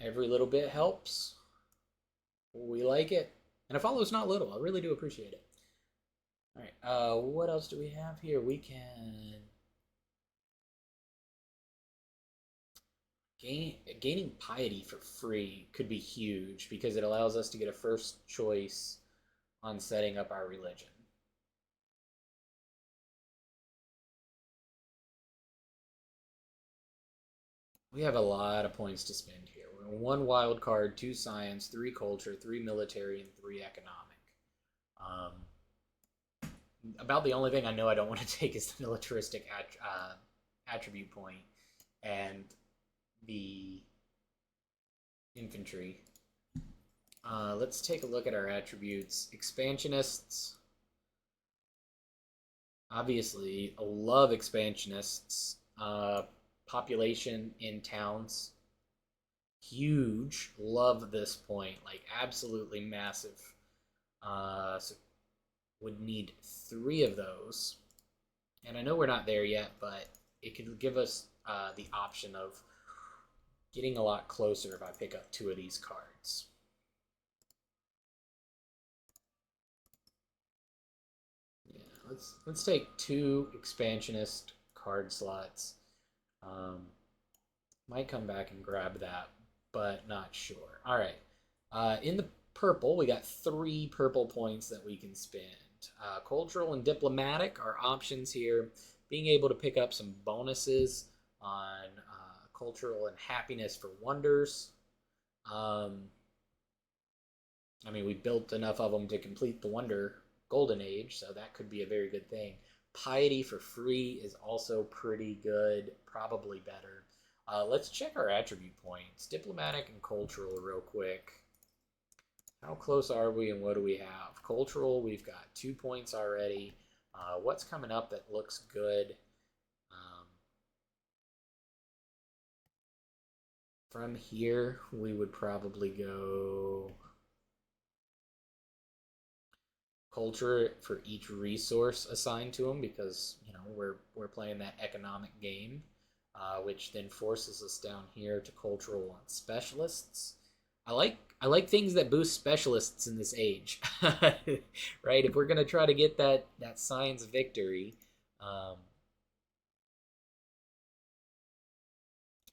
Every little bit helps. We like it. And a follow is not little. I really do appreciate it. All right. What else do we have here? We can gaining piety for free could be huge because it allows us to get a first choice on setting up our religion. We have a lot of points to spend here. We're one wild card, two science, three culture, three military, and three economic. Um, about the only thing I know I don't want to take is the militaristic attribute point and the infantry. Let's take a look at our attributes. Expansionists. Obviously, I love expansionists. Population in towns. huge. Love this point. Like, absolutely massive. So would need 3 of those. And I know we're not there yet, but it could give us the option of getting a lot closer if I pick up 2 of these cards. Yeah, let's take 2 expansionist card slots. Might come back and grab that, but not sure. All right. In the purple, we got 3 purple points that we can spend. Cultural and diplomatic are options here. Being able to pick up some bonuses on cultural and happiness for wonders. I mean, we built enough of them to complete the Wonder Golden Age, so that could be a very good thing. Piety for free is also pretty good, probably better. Let's check our attribute points. Diplomatic and cultural real quick. How close are we and what do we have? Cultural, we've got 2 points already. What's coming up that looks good? From here, we would probably go culture for each resource assigned to them because we're playing that economic game, which then forces us down here to cultural on specialists. I like things that boost specialists in this age, right? If we're gonna try to get that science victory,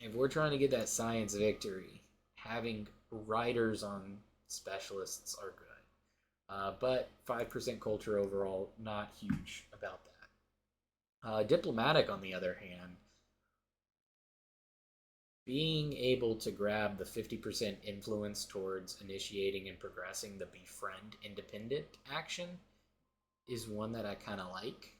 if we're trying to get that science victory, having writers on specialists are good. But 5% culture overall, not huge about that. Diplomatic, on the other hand, being able to grab the 50% influence towards initiating and progressing the befriend independent action is one that I kind of like.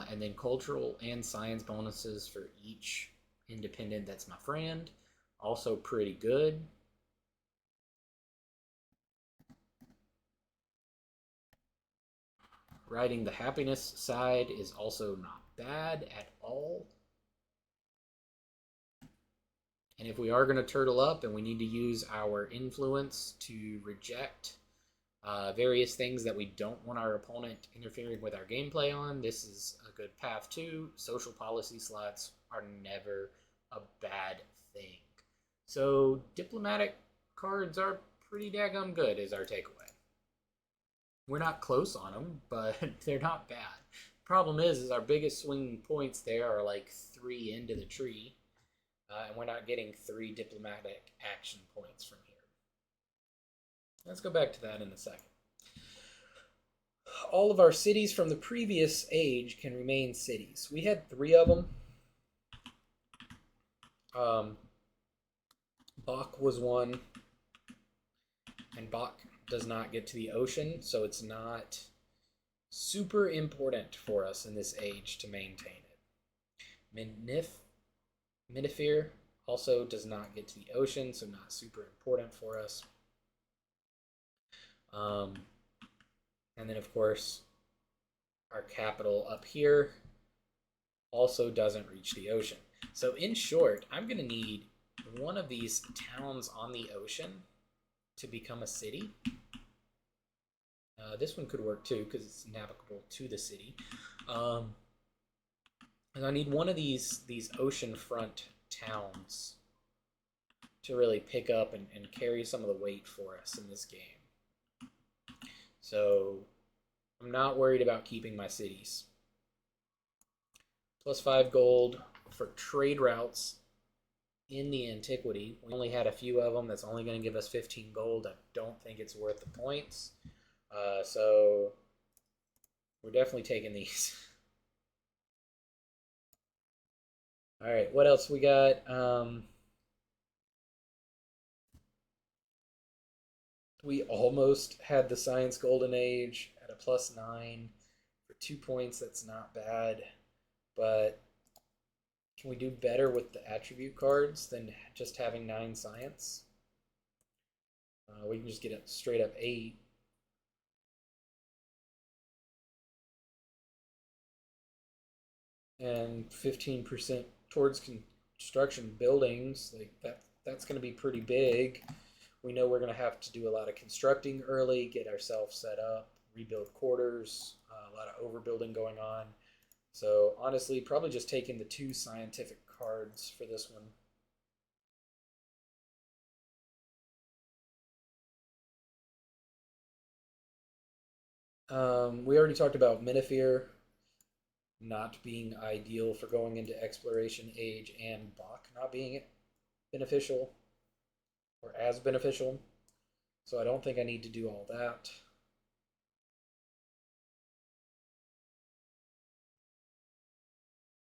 And then cultural and science bonuses for each independent that's my friend, also pretty good. Riding the happiness side is also not bad at all. And if we are going to turtle up and we need to use our influence to reject various things that we don't want our opponent interfering with our gameplay on, this is a good path too. Social policy slots are never a bad thing. So diplomatic cards are pretty daggum good is our takeaway. We're not close on them, but they're not bad. Problem is our biggest swinging points there are like 3 into the tree. And we're not getting 3 diplomatic action points from here. Let's go back to that in a second. All of our cities from the previous age can remain cities. We had 3 of them. Bach was one, and Bach does not get to the ocean, so it's not super important for us in this age to maintain it. Minifir also does not get to the ocean, so not super important for us. And then, of course, our capital up here also doesn't reach the ocean. So in short, I'm going to need one of these towns on the ocean to become a city. This one could work too because it's navigable to the city. And I need one of these oceanfront towns to really pick up and carry some of the weight for us in this game. So I'm not worried about keeping my cities. +5 gold for trade routes in the antiquity. We only had a few of them. That's only going to give us 15 gold. I don't think it's worth the points. So we're definitely taking these. All right, what else we got? We almost had the Science Golden Age at a +9 for 2 points. That's not bad, but can we do better with the attribute cards than just having 9 science? We can just get it straight up 8. And 15% towards construction buildings, like that's going to be pretty big. We know we're going to have to do a lot of constructing early, get ourselves set up, rebuild quarters, a lot of overbuilding going on. So honestly, probably just taking the 2 scientific cards for this one. We already talked about Menafir not being ideal for going into exploration age, and Bach not being beneficial or as beneficial. So I don't think I need to do all that.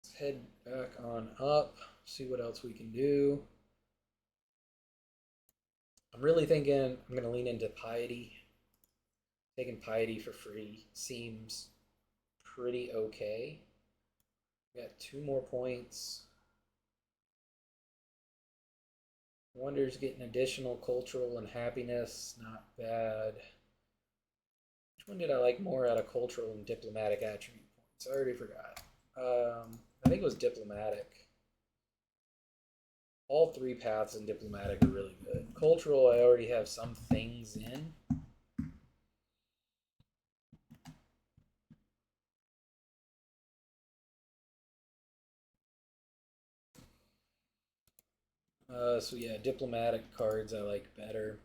Let's head back on up, see what else we can do. I'm really thinking I'm going to lean into Piety. Taking Piety for free seems pretty okay. We got 2 more points. Wonder's getting additional cultural and happiness, not bad. Which one did I like more out of cultural and diplomatic attribute points? I already forgot. I think it was diplomatic. All 3 paths in diplomatic are really good. Cultural, I already have some things in. So yeah, diplomatic cards I like better.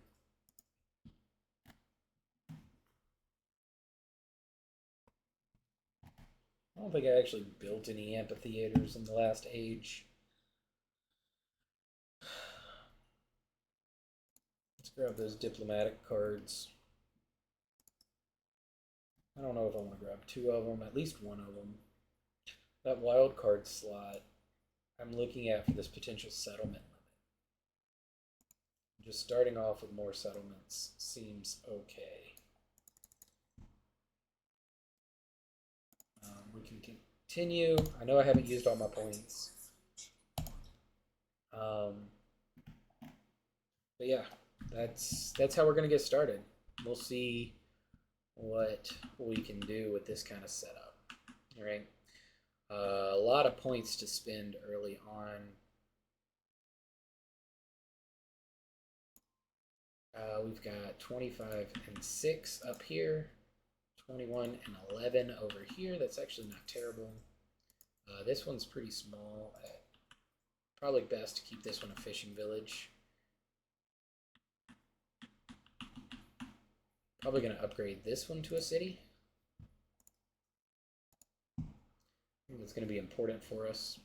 I don't think I actually built any amphitheaters in the last age. Let's grab those diplomatic cards. I don't know if I want to grab 2 of them, at least 1 of them. That wild card slot I'm looking at for this potential settlement limit. Just starting off with more settlements seems okay. We can continue. I know I haven't used all my points. But yeah, that's how we're going to get started. We'll see what we can do with this kind of setup. All right. A lot of points to spend early on. We've got 25 and 6 up here, 21 and 11 over here. That's actually not terrible. This one's pretty small. Probably best to keep this one a fishing village. Probably going to upgrade this one to a city. I think that's going to be important for us.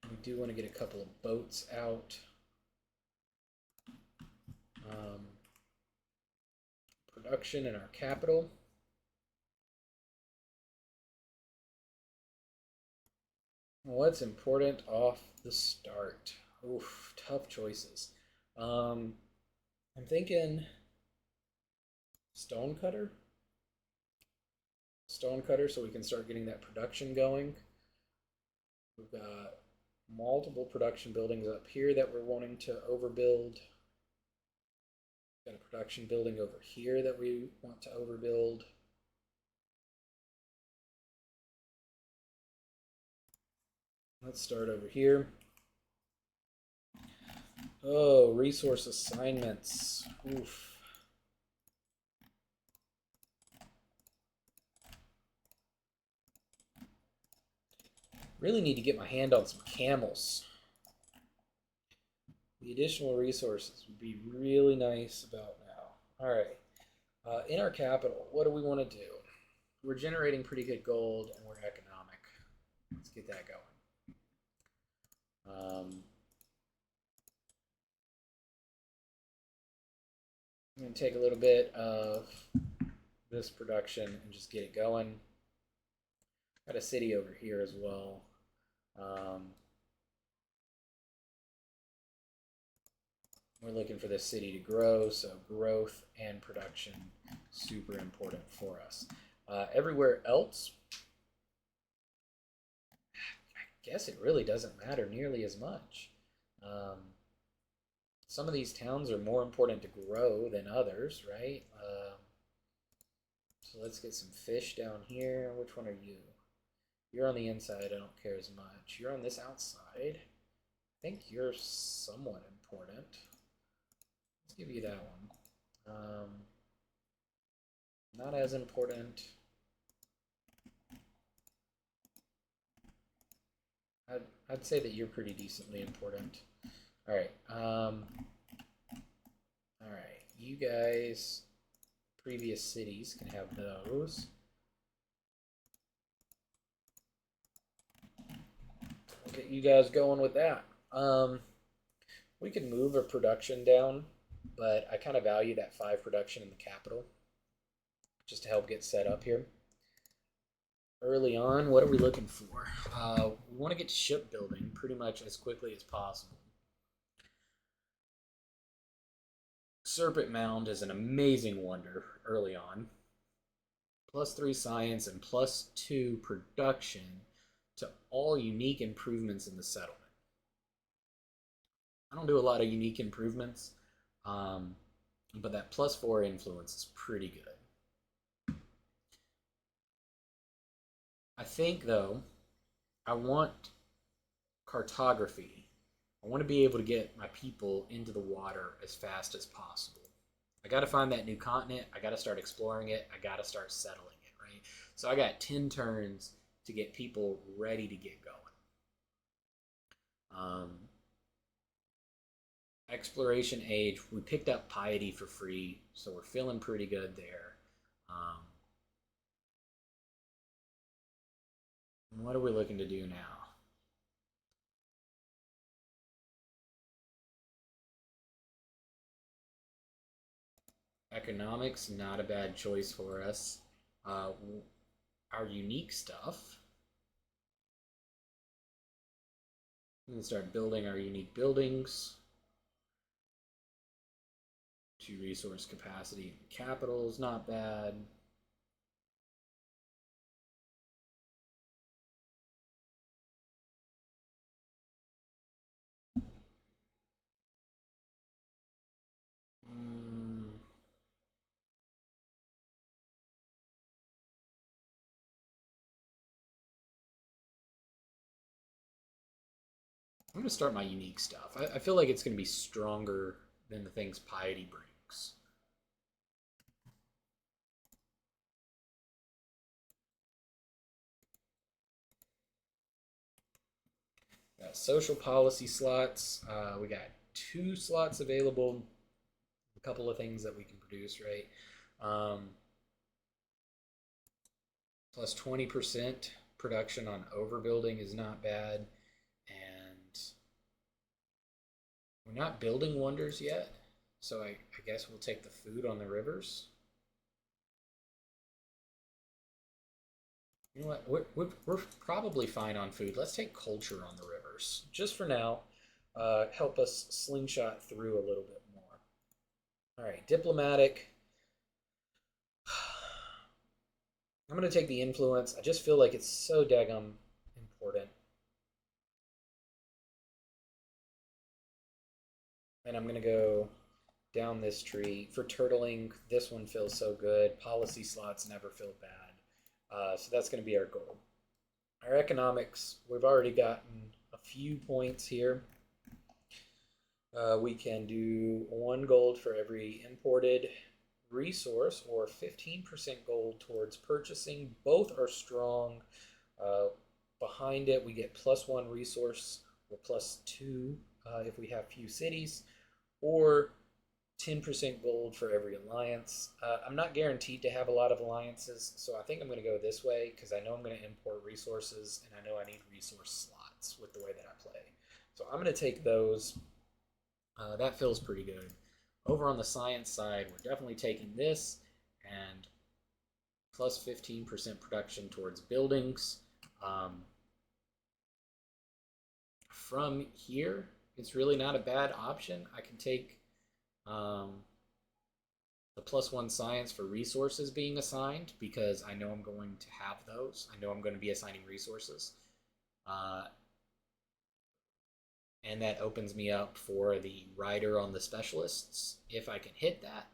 We do want to get a couple of boats out. Production in our capital. What's important off the start? Oof, tough choices. I'm thinking stonecutter. Stonecutter, so we can start getting that production going. We've got multiple production buildings up here that we're wanting to overbuild. Got a production building over here that we want to overbuild. Let's start over here. Oh, resource assignments. Oof. Really need to get my hand on some camels. The additional resources would be really nice about now. All right. In our capital, what do we want to do? We're generating pretty good gold and we're economic. Let's get that going. I'm going to take a little bit of this production and just get it going. Got a city over here as well. We're looking for this city to grow, so growth and production, super important for us. Everywhere else, I guess it really doesn't matter nearly as much. some of these towns are more important to grow than others, right? So let's get some fish down here. Which one are you? You're on the inside. I don't care as much. You're on this outside. I think you're somewhat important. Let's give you that one. Not as important. I'd say that you're pretty decently important. All right. All right. You guys, previous cities can have those. We'll get you guys going with that. We can move a production down, but I kind of value that 5 production in the capital just to help get set up here. Early on, what are we looking for? We want to get to shipbuilding pretty much as quickly as possible. Serpent Mound is an amazing wonder early on. +3 science and +2 production to all unique improvements in the settlement. I don't do a lot of unique improvements, but that +4 influence is pretty good. I think, though, I want cartography. I want to be able to get my people into the water as fast as possible. I got to find that new continent. I got to start exploring it. I got to start settling it, right? So I got 10 turns to get people ready to get going. Exploration age, we picked up piety for free, so we're feeling pretty good there. What are we looking to do now? Economics, not a bad choice for us. Our unique stuff. We can start building our unique buildings. 2 resource capacity. Capital is not bad. I'm going to start my unique stuff. I feel like it's going to be stronger than the things piety brings. Got social policy slots. We got 2 slots available. A couple of things that we can produce, right? Plus 20% production on overbuilding is not bad. And we're not building wonders yet. So I guess we'll take the food on the rivers. You know what? We're probably fine on food. Let's take culture on the rivers. Just for now. Help us slingshot through a little bit more. All right, diplomatic. I'm going to take the influence. I just feel like it's so daggum important. And I'm going to go down this tree. For turtling, this one feels so good. Policy slots never feel bad. So that's going to be our goal. Our economics, we've already gotten a few points here. We can do 1 gold for every imported resource or 15% gold towards purchasing. Both are strong. Behind it, we get +1 resource or +2 if we have few cities, or 10% gold for every alliance. I'm not guaranteed to have a lot of alliances, so I think I'm going to go this way because I know I'm going to import resources and I know I need resource slots with the way that I play. So I'm going to take those. That feels pretty good. Over on the science side, we're definitely taking this and plus 15% production towards buildings. From here, it's really not a bad option. I can take the +1 science for resources being assigned because I know I'm going to have those. I know I'm going to be assigning resources. and that opens me up for the rider on the specialists. If I can hit that,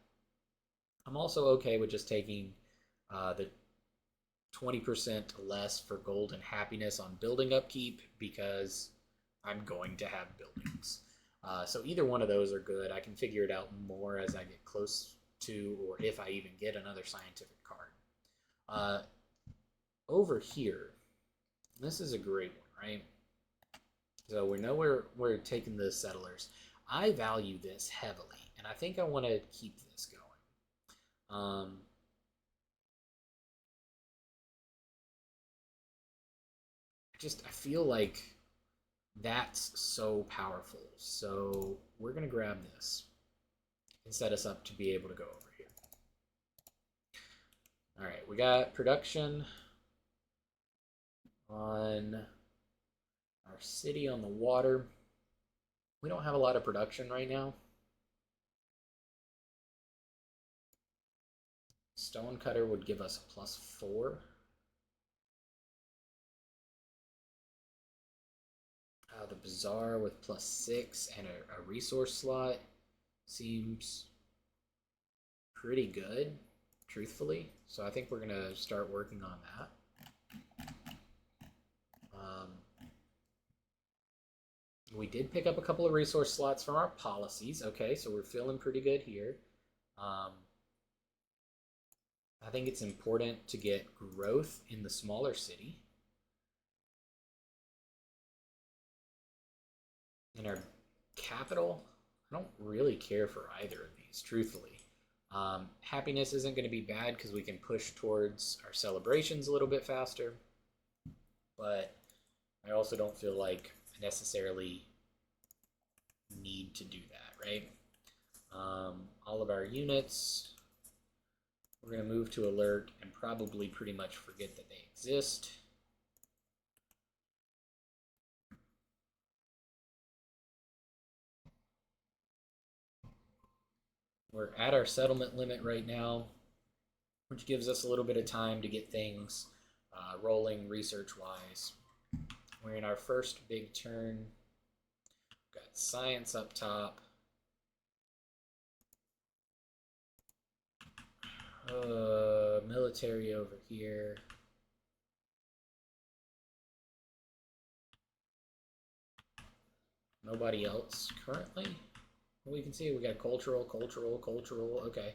I'm also okay with just taking the 20% less for gold and happiness on building upkeep because I'm going to have buildings. So either one of those are good. I can figure it out more as I get close to, or if I even get another scientific card. Over here, this is a great one, right? So we know we're taking the settlers. I value this heavily, and I think I want to keep this going. I feel like that's so powerful. So we're gonna grab this and set us up to be able to go over here. All right, we got production on our city on the water. We don't have a lot of production right now. Stonecutter would give us a +4. The Bazaar with +6 and a resource slot seems pretty good, truthfully. So I think we're going to start working on that. We did pick up a couple of resource slots from our policies. Okay, so we're feeling pretty good here. I think it's important to get growth in the smaller city. In our capital, I don't really care for either of these, truthfully. Happiness isn't going to be bad because we can push towards our celebrations a little bit faster. But I also don't feel like I necessarily need to do that, right? All of our units, we're going to move to alert and probably pretty much forget that they exist. We're at our settlement limit right now, which gives us a little bit of time to get things rolling research-wise. We're in our first big turn. We've got science up top. Military over here. Nobody else currently. We can see we got cultural. Okay.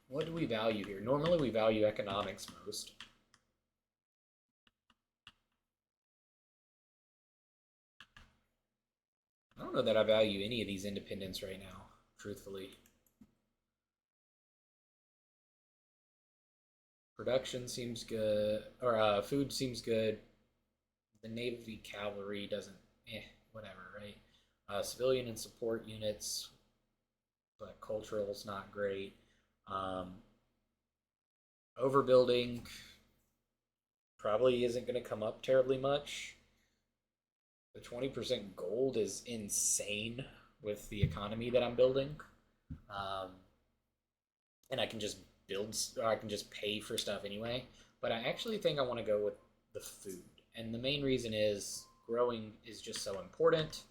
What do we value here? Normally we value economics most. I don't know that I value any of these independents right now, truthfully. Production seems good, or food seems good. The Navy cavalry doesn't, whatever, right? Civilian and support units, but cultural's not great. Overbuilding probably isn't going to come up terribly much. The 20% gold is insane with the economy that I'm building. And I can just build, or I can just pay for stuff anyway. But I actually think I want to go with the food. And the main reason is growing is just so important.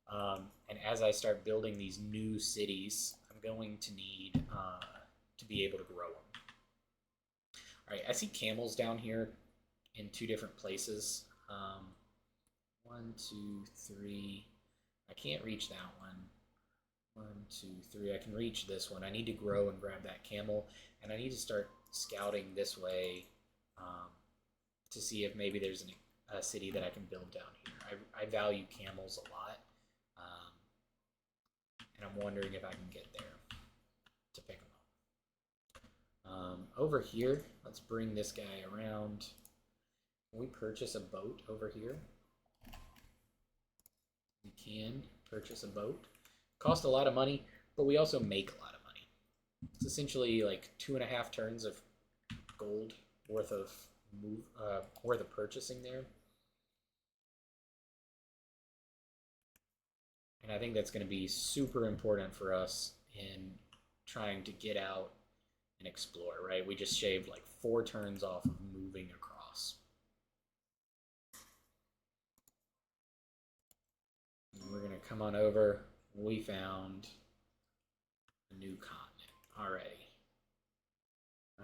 And as I start building these new cities, I'm going to need to be able to grow them. All right, I see camels down here in 2 different places. 1, 2, 3. I can't reach that one. 1, 2, 3. I can reach this one. I need to grow and grab that camel, and I need to start scouting this way to see if maybe there's a city that I can build down here. I value camels a lot, and I'm wondering if I can get there to pick them up. Over here, let's bring this guy around. Can we purchase a boat over here? We can purchase a boat. Cost a lot of money, but we also make a lot of money. It's essentially like 2.5 turns of gold worth of purchasing there. And I think that's going to be super important for us in trying to get out and explore, right? We just shaved like 4 turns off of moving across. And we're going to come on over. We found a new continent. Alrighty.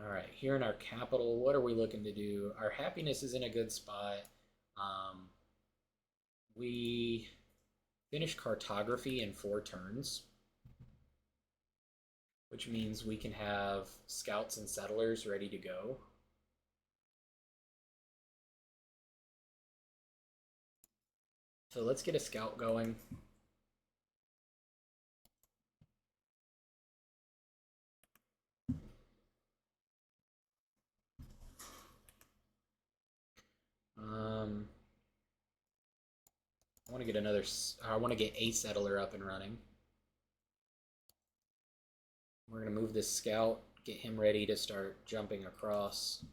Alright, here in our capital, what are we looking to do? Our happiness is in a good spot. We finished cartography in 4 turns, which means we can have scouts and settlers ready to go. So let's get a scout going. I want to get a settler up and running. We're going to move this scout, get him ready to start jumping across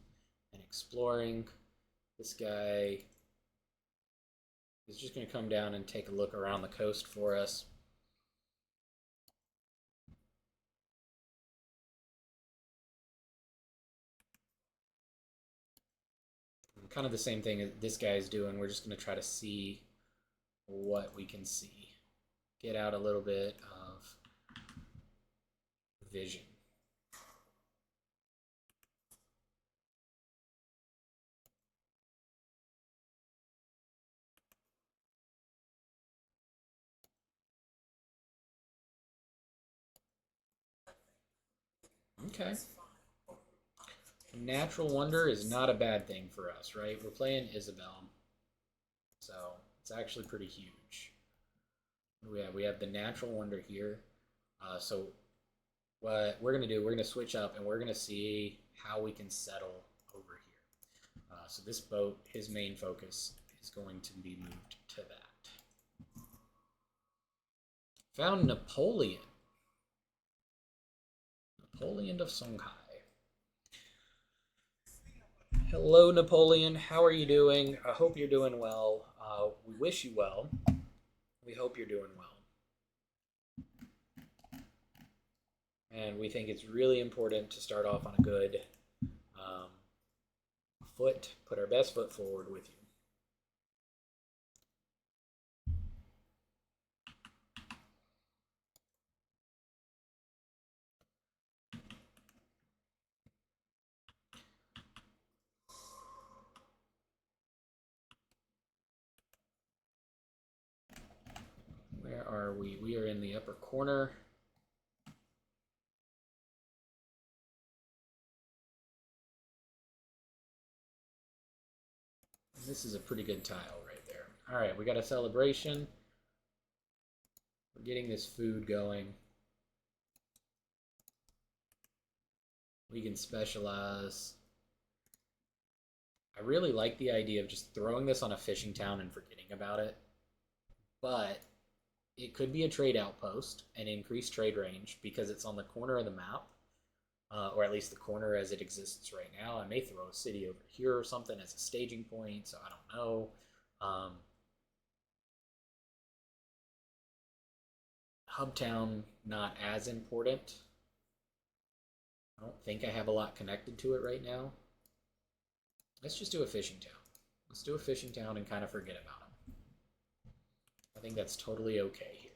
and exploring. This guy is just going to come down and take a look around the coast for us. Kind of the same thing that this guy is doing. We're just going to try to see what we can see. Get out a little bit of vision. Okay. Natural wonder is not a bad thing for us, right? We're playing Isabel, so it's actually pretty huge. We have the natural wonder here. So what we're going to do, we're going to switch up and we're going to see how we can settle over here. So this boat, his main focus is going to be moved to that. Found Napoleon. Napoleon of Songhai. Hello, Napoleon. How are you doing? I hope you're doing well. We wish you well. We hope you're doing well. And we think it's really important to start off on a good foot, put our best foot forward with you. Where are we? We are in the upper corner. This is a pretty good tile right there. All right, we got a celebration. We're getting this food going. We can specialize. I really like the idea of just throwing this on a fishing town and forgetting about it. But it could be a trade outpost and increase trade range because it's on the corner of the map. Or at least the corner as it exists right now. I may throw a city over here or something as a staging point, so I don't know. Hubtown, not as important. I don't think I have a lot connected to it right now. Let's just do a fishing town. Let's do a fishing town and kind of forget about them. I think that's totally okay here.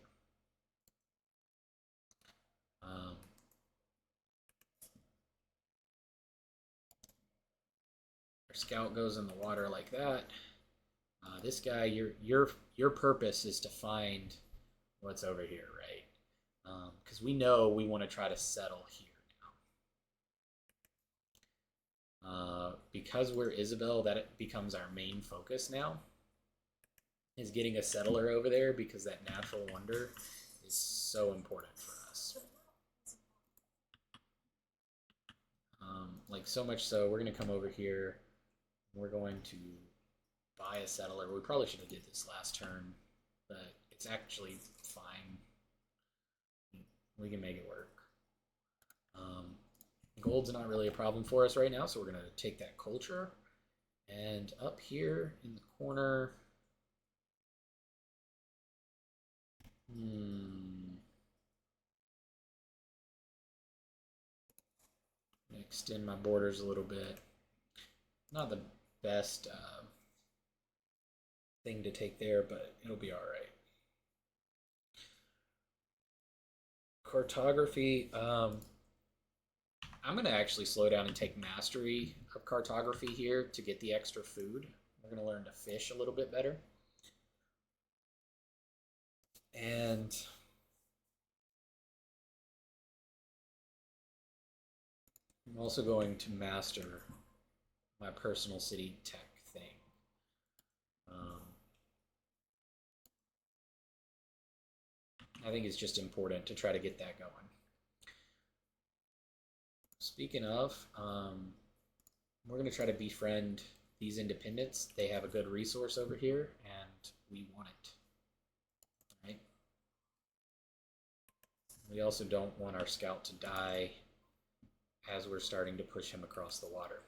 Our scout goes in the water like that. This guy, your purpose is to find what's over here, right? Because we know we want to try to settle here now. Because we're Isabel, that becomes our main focus now. Is getting a settler over there because that natural wonder is so important for us. Like so much so, we're going to come over here. We're going to buy a settler. We probably should have did this last turn, but it's actually fine. We can make it work. Gold's not really a problem for us right now, so we're going to take that culture. And up here in the corner, extend my borders a little bit. Not the best thing to take there, but it'll be all right. Cartography. I'm going to actually slow down and take mastery of cartography here to get the extra food. We're going to learn to fish a little bit better. And I'm also going to master my personal city tech thing. I think it's just important to try to get that going. Speaking of, we're going to try to befriend these independents. They have a good resource over here, and we want it. Right? We also don't want our scout to die as we're starting to push him across the water.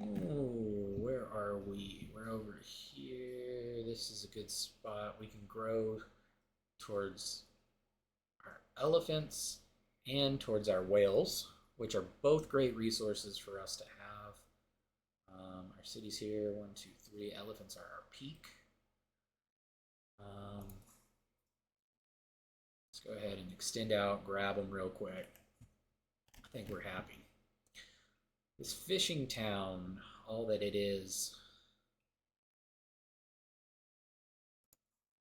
Oh, where are we? We're over here. This is a good spot. We can grow towards our elephants and towards our whales, which are both great resources for us to have. Our city's here, 1, 2, 3. Elephants are our peak. Let's go ahead and extend out, grab them real quick. I think we're happy. This fishing town, all that it is.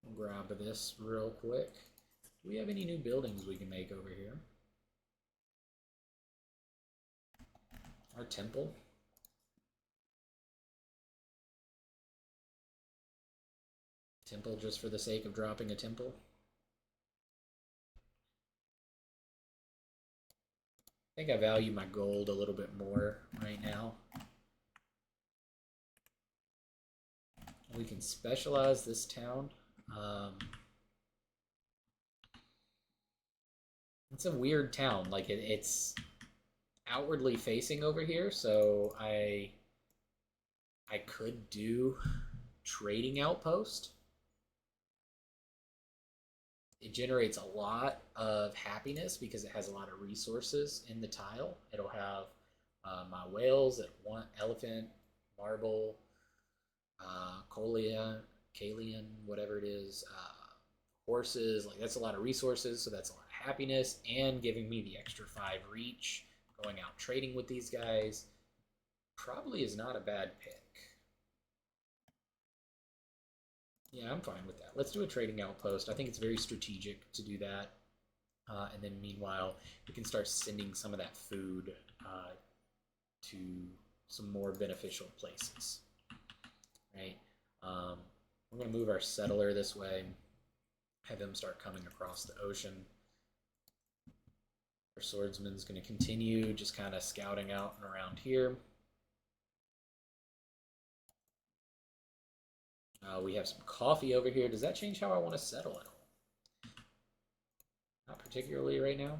We'll grab this real quick. Do we have any new buildings we can make over here? Our temple. Temple just for the sake of dropping a temple. I think I value my gold a little bit more right now. We can specialize this town. It's a weird town. Like it's outwardly facing over here, so I could do trading outpost. It generates a lot of happiness because it has a lot of resources in the tile. It'll have my whales that want elephant, marble, Kalian, whatever it is, horses. Like that's a lot of resources, so that's a lot of happiness, and giving me the extra 5 reach. Going out trading with these guys probably is not a bad pick. Yeah, I'm fine with that. Let's do a trading outpost. I think it's very strategic to do that. And then meanwhile, we can start sending some of that food to some more beneficial places. Right? We're going to move our settler this way. Have him start coming across the ocean. Our swordsman's going to continue just kind of scouting out and around here. We have some coffee over here. Does that change how I want to settle at all? Not particularly right now.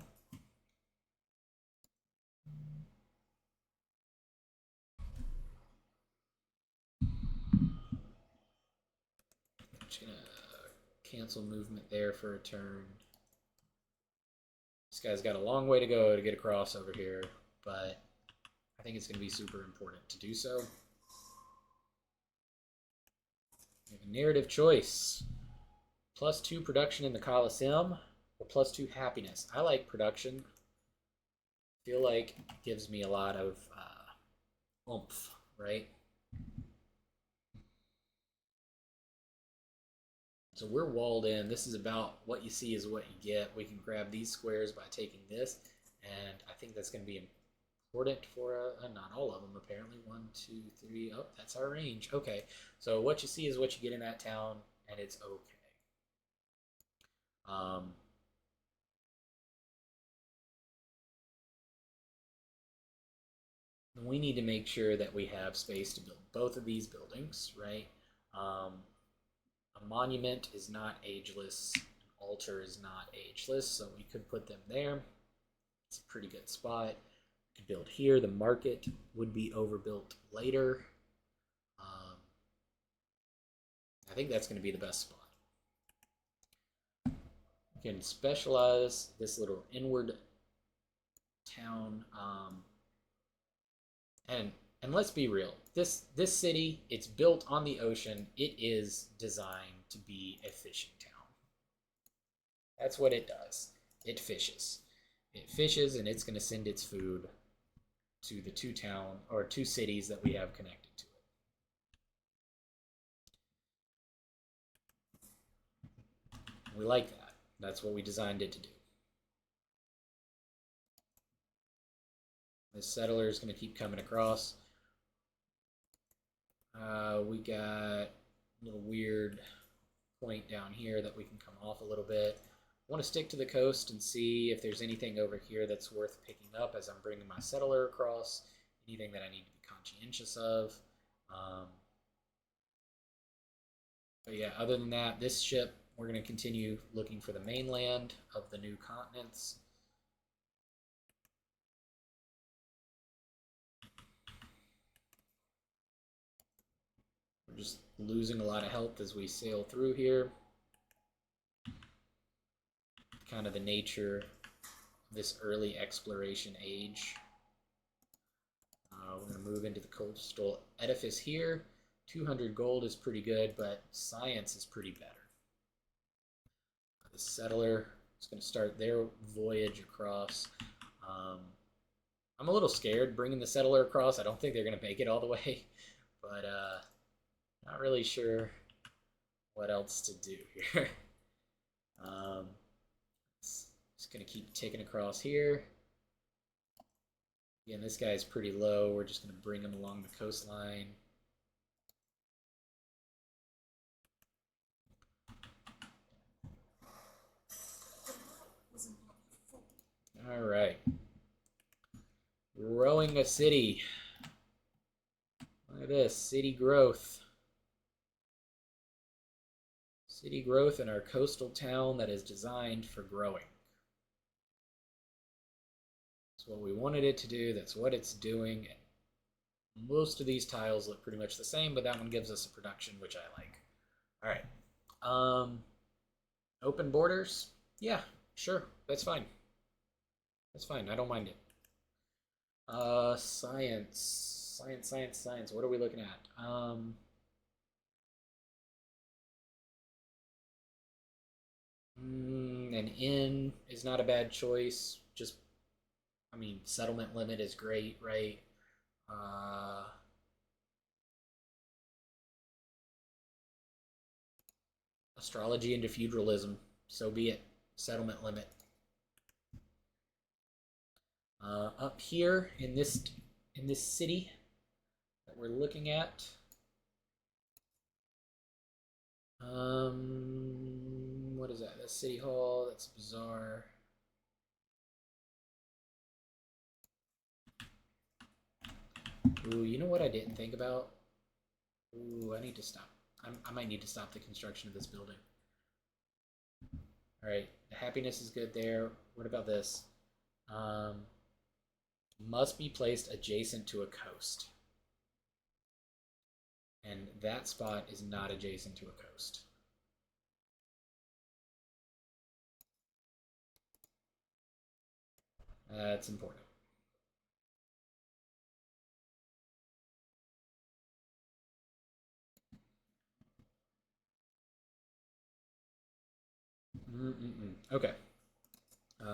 I'm just going to cancel movement there for a turn. This guy's got a long way to go to get across over here, but I think it's going to be super important to do so. We have a narrative choice. +2 production in the Colosseum or +2 happiness. I like production. I feel like it gives me a lot of oomph, right? So we're walled in. This is about what you see is what you get. We can grab these squares by taking this, and I think that's going to be important for not all of them apparently. 1, 2, 3. Oh, that's our range. Okay, so what you see is what you get in that town, and it's okay. We need to make sure that we have space to build both of these buildings, right? A monument is not ageless. An altar is not ageless, so we could put them there. It's a pretty good spot. Could build here. The market would be overbuilt later. I think that's going to be the best spot. You can specialize this little inward town, and let's be real. This city, it's built on the ocean. It is designed to be a fishing town. That's what it does. It fishes. It fishes, and it's going to send its food to the two cities that we have connected to it. We like that. That's what we designed it to do. This settler is going to keep coming across. We got a little weird point down here that we can come off a little bit. I want to stick to the coast and see if there's anything over here that's worth picking up as I'm bringing my settler across. Anything that I need to be conscientious of. But yeah, other than that, this ship, we're going to continue looking for the mainland of the new continents. We're just losing a lot of health as we sail through here. Kind of the nature of this early exploration age. We're going to move into the coastal edifice here. 200 gold is pretty good, but science is pretty better. The settler is going to start their voyage across. I'm a little scared bringing the settler across. I don't think they're going to make it all the way, but not really sure what else to do here. Just going to keep ticking across here. Again, this guy's pretty low. We're just going to bring him along the coastline. All right. Growing a city. Look at this, city growth. City growth in our coastal town that is designed for growing. That's what we wanted it to do. That's what it's doing. Most of these tiles look pretty much the same, but that one gives us a production, which I like. All right. Open borders? Yeah, sure. That's fine. That's fine. I don't mind it. Science. What are we looking at? An inn is not a bad choice. Just, I mean, settlement limit is great, right? Astrology into feudalism. So be it. Settlement limit. Up here in this city that we're looking at, what is that? That's City Hall. That's bizarre. Ooh, you know what I didn't think about? Ooh, I need to stop. I might need to stop the construction of this building. All right, the happiness is good there. What about this? Must be placed adjacent to a coast. And that spot is not adjacent to a coast. That's important. Okay.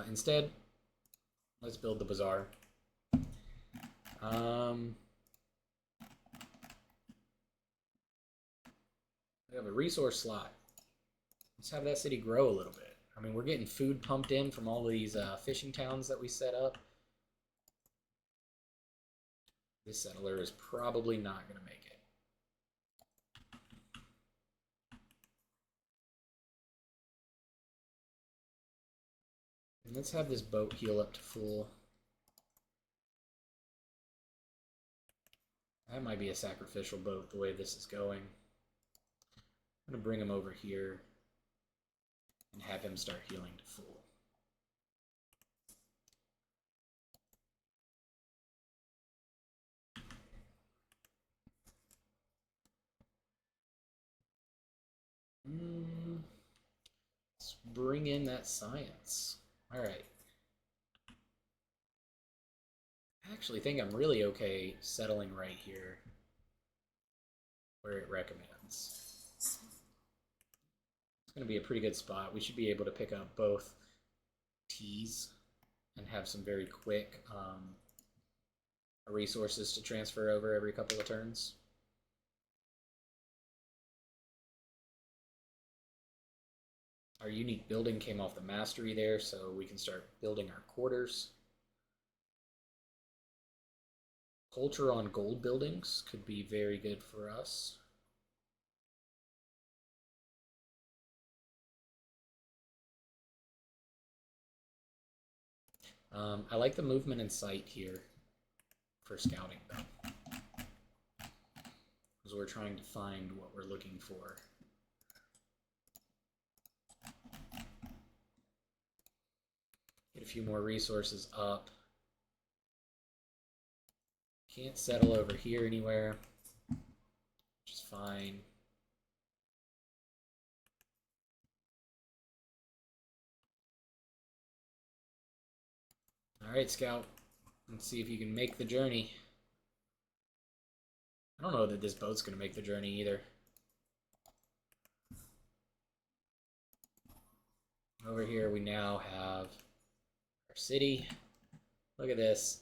Instead, let's build the bazaar. We have a resource slot. Let's have that city grow a little bit. I mean, we're getting food pumped in from all these fishing towns that we set up. This settler is probably not going to make it. And let's have this boat heal up to full. That might be a sacrificial boat the way this is going. I'm going to bring him over here and have him start healing to full. bring in that science. All right. I actually think I'm really okay settling right here where it recommends. It's going to be a pretty good spot. We should be able to pick up both T's and have some very quick resources to transfer over every couple of turns. Our unique building came off the mastery there, so we can start building our quarters. Culture on gold buildings could be very good for us. I like the movement and sight here for scouting, though, because we're trying to find what we're looking for. Get a few more resources up. Can't settle over here anywhere, which is fine. All right, Scout. Let's see if you can make the journey. I don't know that this boat's going to make the journey either. Over here we now have our city. Look at this.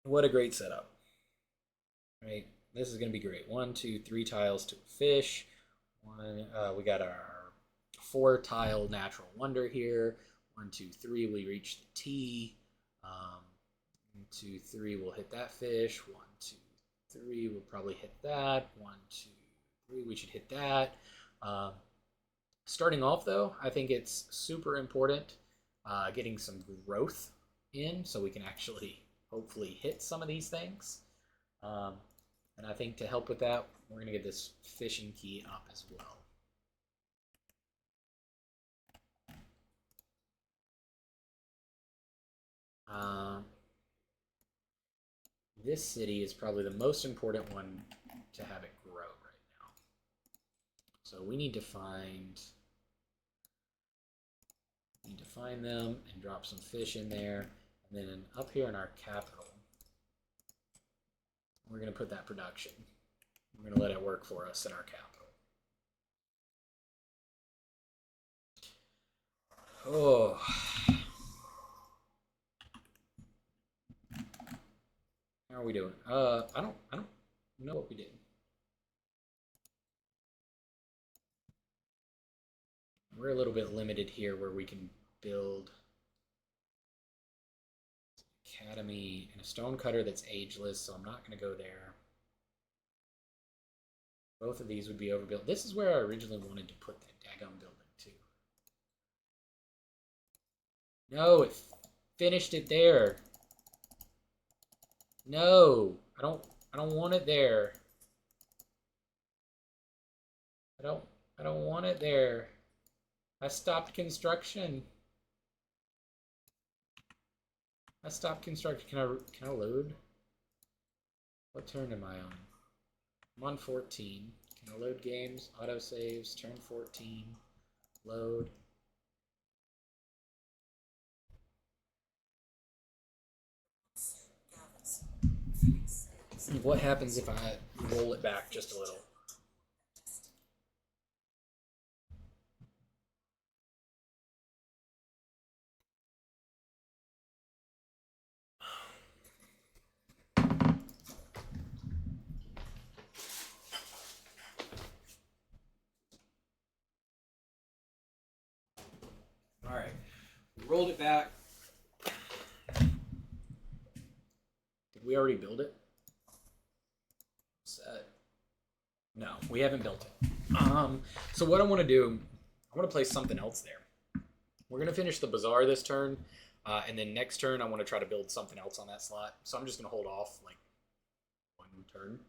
What a great setup. Right, this is going to be great. 1, 2, 3 tiles to a fish. We got our 4 tile natural wonder here. 1, 2, 3, we reach the T. 1, 2, 3, we'll hit that fish. 1, 2, 3, we'll probably hit that. 1, 2, 3, we should hit that. Starting off, though, I think it's super important getting some growth in so we can actually hopefully hit some of these things. And I think to help with that, we're going to get this fishing key up as well. This city is probably the most important one to have it grow right now. So we need to find them and drop some fish in there. And then up here in our capital, we're going to put that production. We're going to let it work for us in our capital. Oh. How are we doing? I don't know what we did. We're a little bit limited here where we can build academy and a stone cutter that's ageless, so I'm not going to go there. Both of these would be overbuilt. This is where I originally wanted to put that daggum building too. No, it finished it there. No, I don't want it there. I don't want it there. I stopped construction. I stopped construction. Can I load? What turn am I on? I'm on 14. Can I load games? Auto saves. Turn 14. Load. What happens if I roll it back just a little? All right, rolled it back. Did we already build it? Set. No, we haven't built it. So what I want to do, I want to place something else there. We're going to finish the bazaar this turn, and then next turn I want to try to build something else on that slot. So I'm just going to hold off like 1 turn.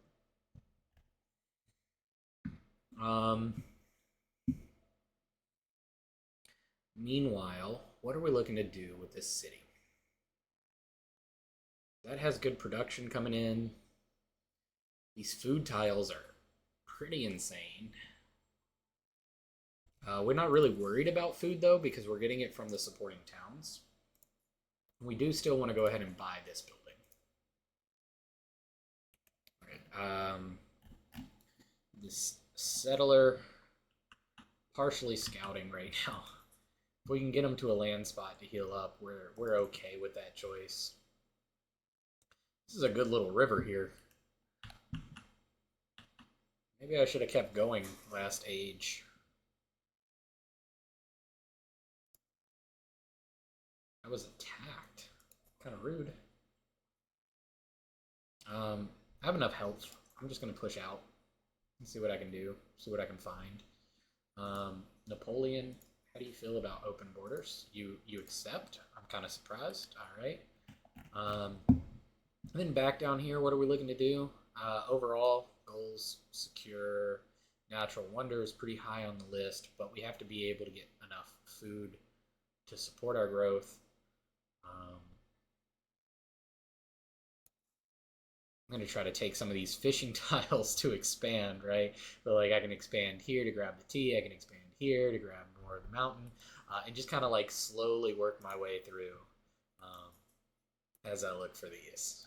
Meanwhile, what are we looking to do with this city? That has good production coming in. These food tiles are pretty insane. We're not really worried about food though because we're getting it from the supporting towns. We do still want to go ahead and buy this building. All right. This settler partially scouting right now. If we can get him to a land spot to heal up, we're okay with that choice. This is a good little river here. Maybe I should have kept going last age. I was attacked. Kind of rude. I have enough health. I'm just going to push out and see what I can do. See what I can find. Napoleon, how do you feel about open borders? You accept? I'm kind of surprised. All right. Then back down here, what are we looking to do? Overall, goals, secure, natural wonders, pretty high on the list, but we have to be able to get enough food to support our growth. I'm going to try to take some of these fishing tiles to expand, right? But like I can expand here to grab the tea, I can expand here to grab more of the mountain, and just kind of like slowly work my way through as I look for these.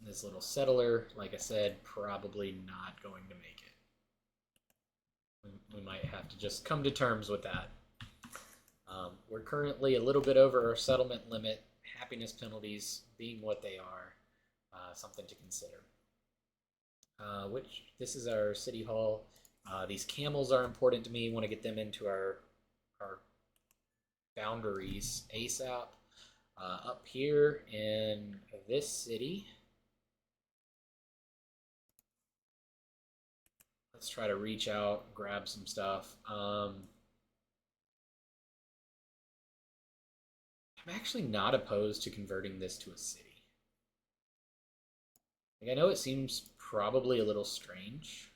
This little settler, like I said, probably not going to make it. We might have to just come to terms with that. We're currently a little bit over our settlement limit. Happiness penalties being what they are, something to consider. Which this is our city hall. These camels are important to me. Want to get them into our boundaries ASAP. Up here in this city, let's try to reach out, grab some stuff. I'm actually not opposed to converting this to a city. Like, I know it seems probably a little strange.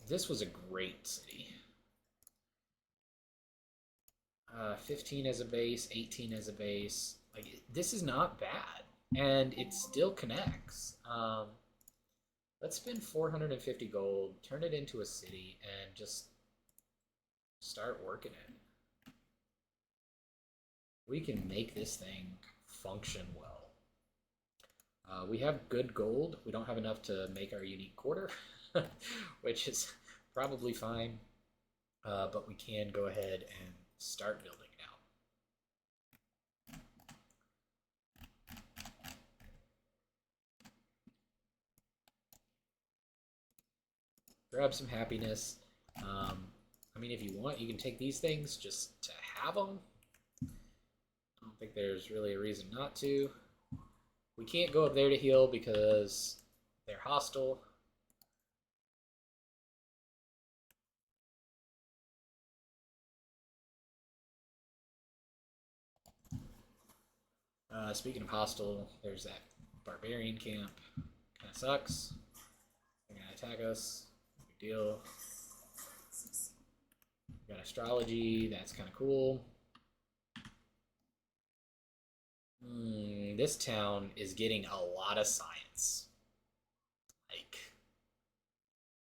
This was a great city. 15 as a base, 18 as a base. Like, this is not bad, and it still connects. Let's spend 450 gold, turn it into a city, and just start working it. We can make this thing function well. We have good gold. We don't have enough to make our unique quarter, which is probably fine. But we can go ahead and start building now. Grab some happiness. I mean, if you want, you can take these things just to have them. I don't think there's really a reason not to. We can't go up there to heal because they're hostile. Speaking of hostile, there's that barbarian camp. Kind of sucks. They're gonna attack us. No big deal. We got astrology. That's kind of cool. This town is getting a lot of science. Like,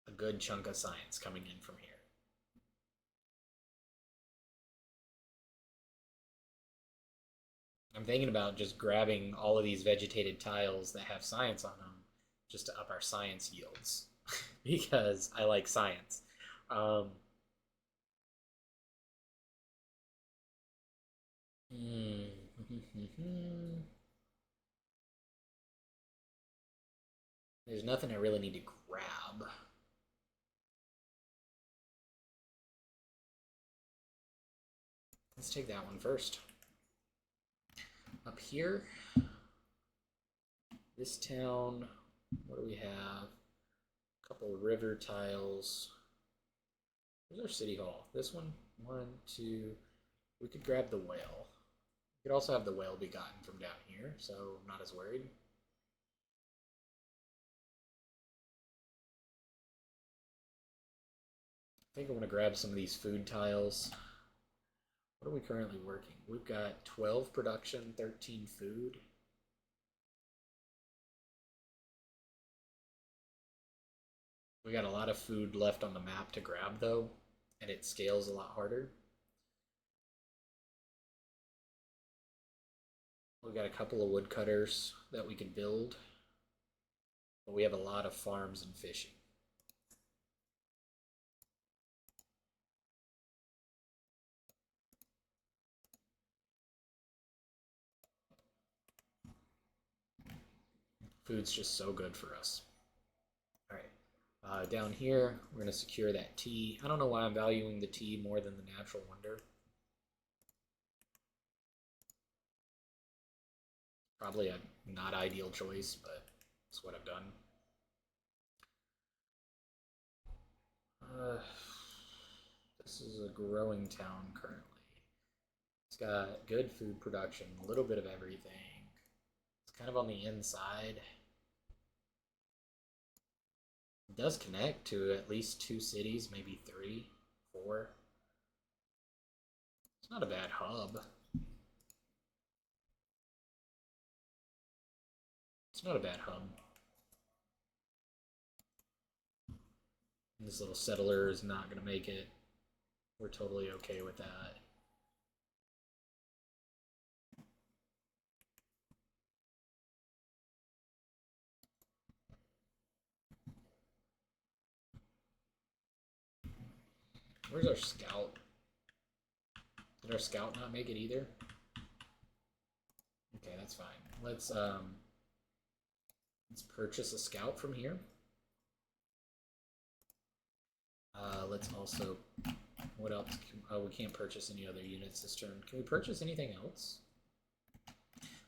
a good chunk of science coming in from here. I'm thinking about just grabbing all of these vegetated tiles that have science on them just to up our science yields because I like science. There's nothing I really need to grab. Let's take that one first. Up here, this town, what do we have? A couple of river tiles. Where's our city hall? This one? 1, 2. We could grab the whale. We could also have the whale be gotten from down here, so I'm not as worried. I think I want to grab some of these food tiles. What are we currently working? We've got 12 production, 13 food. We got a lot of food left on the map to grab, though, and it scales a lot harder. We got a couple of woodcutters that we can build, but we have a lot of farms and fishing. Food's just so good for us. All right, down here, we're going to secure that tea. I don't know why I'm valuing the tea more than the natural wonder. Probably a not ideal choice, but it's what I've done. This is a growing town currently. It's got good food production, a little bit of everything. It's kind of on the inside. It does connect to at least 2 cities, maybe 3, 4. It's not a bad hub. It's not a bad hub. This little settler is not going to make it. We're totally okay with that. Where's our scout? Did our scout not make it either? Okay, that's fine. Let's purchase a scout from here. Let's also, what else? We can't purchase any other units this turn. Can we purchase anything else?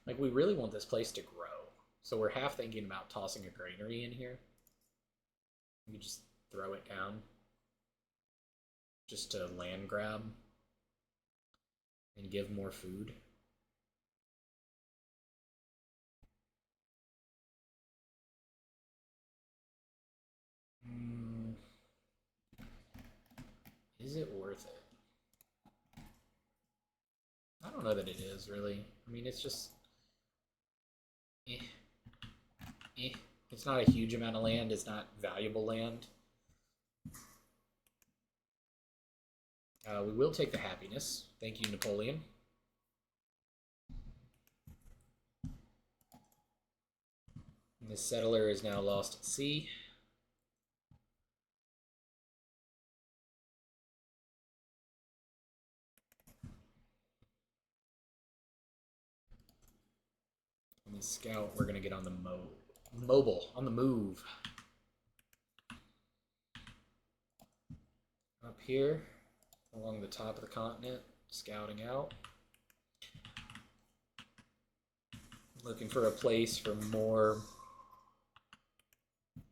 Like, we really want this place to grow. So we're half thinking about tossing a granary in here. We could just throw it down. Just to land grab. And give more food. Is it worth it? I don't know that it is, really. I mean, it's just... It's not a huge amount of land. It's not valuable land. We will take the happiness. Thank you, Napoleon. And the settler is now lost at sea. And the scout, we're going to get on the mobile, on the move. Up here, along the top of the continent, scouting out. Looking for a place for more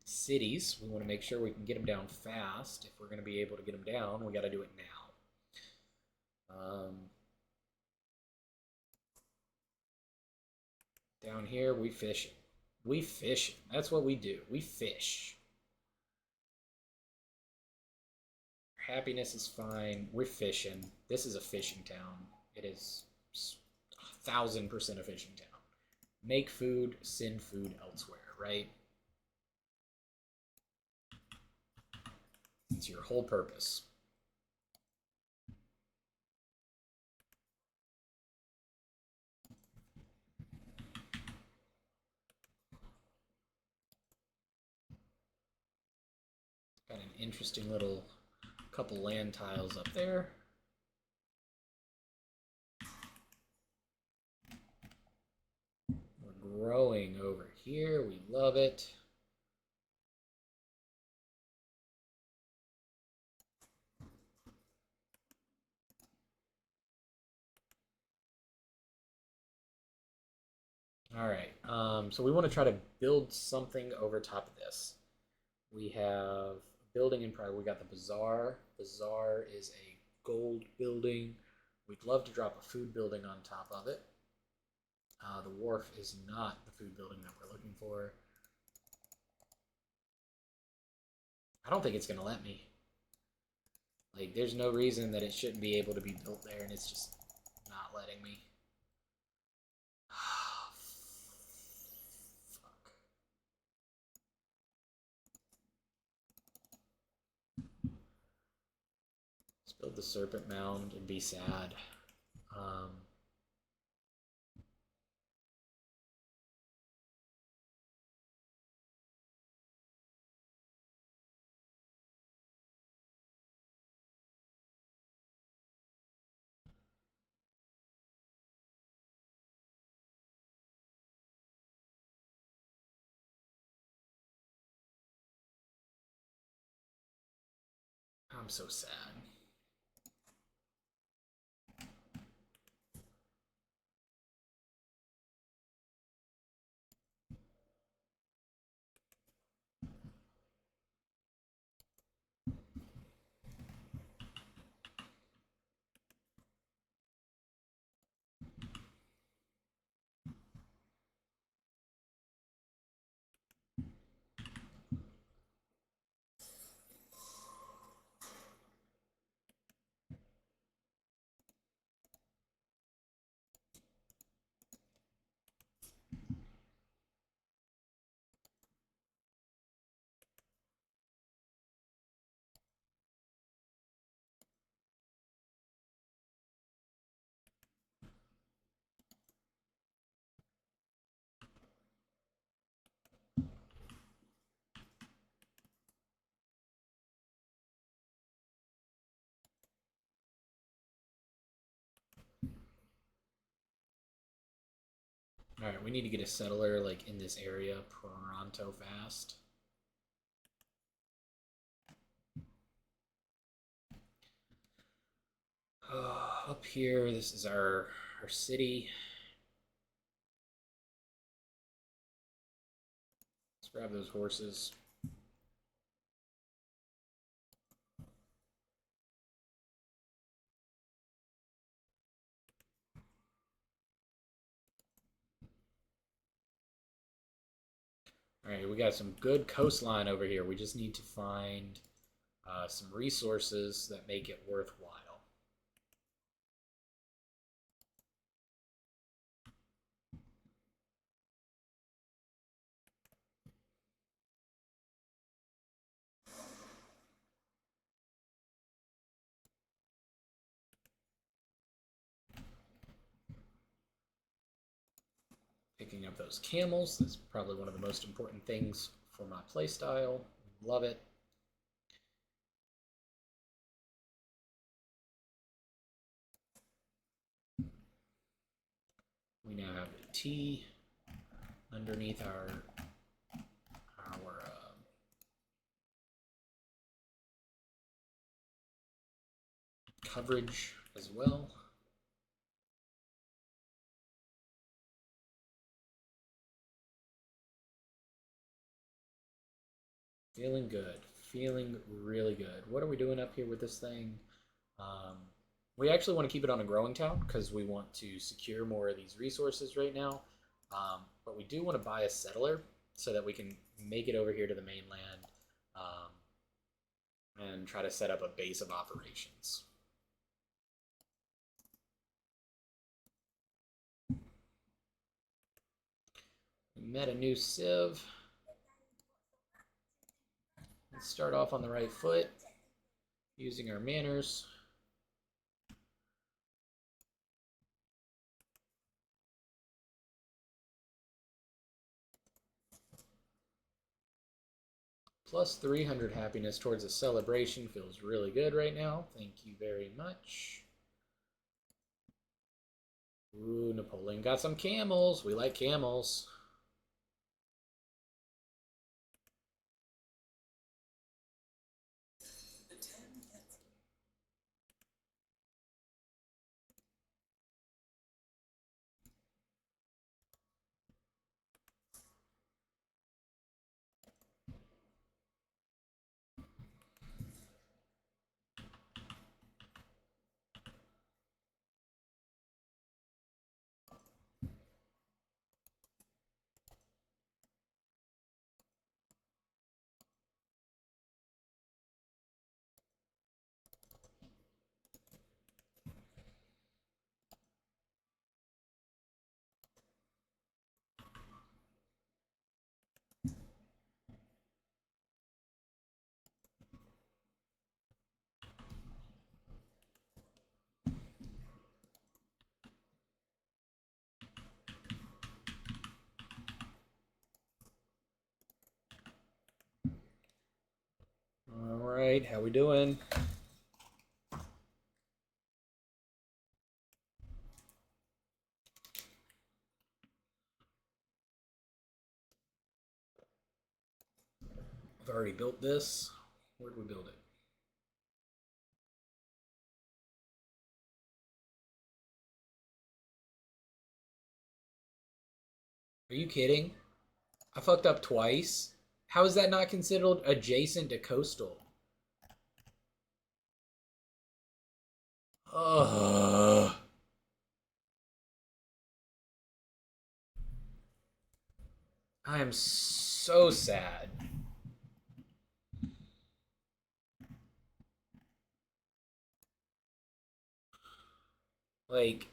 cities. We want to make sure we can get them down fast. If we're going to be able to get them down, we got to do it now. Down here, we fishing. We fishing. That's what we do. We fish. Happiness is fine. We're fishing. This is a fishing town. It is 1000% a fishing town. Make food, send food elsewhere, right? It's your whole purpose. Got an interesting little couple land tiles up there. We're growing over here. We love it. All right, so we want to try to build something over top of this. We have building in progress. We got the bazaar. Bazaar is a gold building. We'd love to drop a food building on top of it. The wharf is not the food building that we're looking for. I don't think it's going to let me. Like, there's no reason that it shouldn't be able to be built there, and it's just not letting me. Fuck. Build the serpent mound and be sad. I'm so sad. All right, we need to get a settler like in this area pronto fast. Up here, this is our city. Let's grab those horses. All right, we got some good coastline over here. We just need to find some resources that make it worthwhile. Picking up those camels is probably one of the most important things for my playstyle. Love it. We now have a T underneath our coverage as well. Feeling good. Feeling really good. What are we doing up here with this thing? We actually want to keep it on a growing town because we want to secure more of these resources right now. But we do want to buy a settler so that we can make it over here to the mainland and try to set up a base of operations. We met a new civ. Let's start off on the right foot using our manners. Plus 300 happiness towards a celebration feels really good right now. Thank you very much. Ooh, Napoleon got some camels. We like camels. right, how we doing? I've already built this. Where did we build it? Are you kidding? I fucked up twice. How is that not considered adjacent to coastal? Ugh. I am so sad. Like,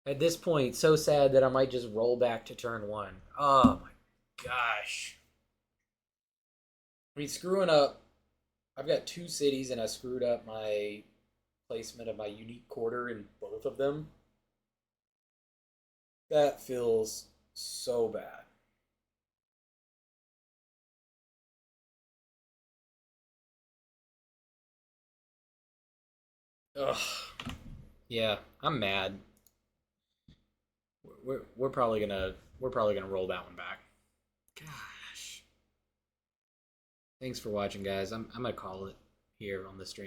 at this point, so sad that I might just roll back to turn one. Oh my gosh. I mean, screwing up. I've got two cities and I screwed up my placement of my unique quarter in both of them. That feels so bad. Ugh. Yeah, I'm mad. We're probably gonna roll that one back. Gosh. Thanks for watching, guys. I'm gonna call it here on the stream.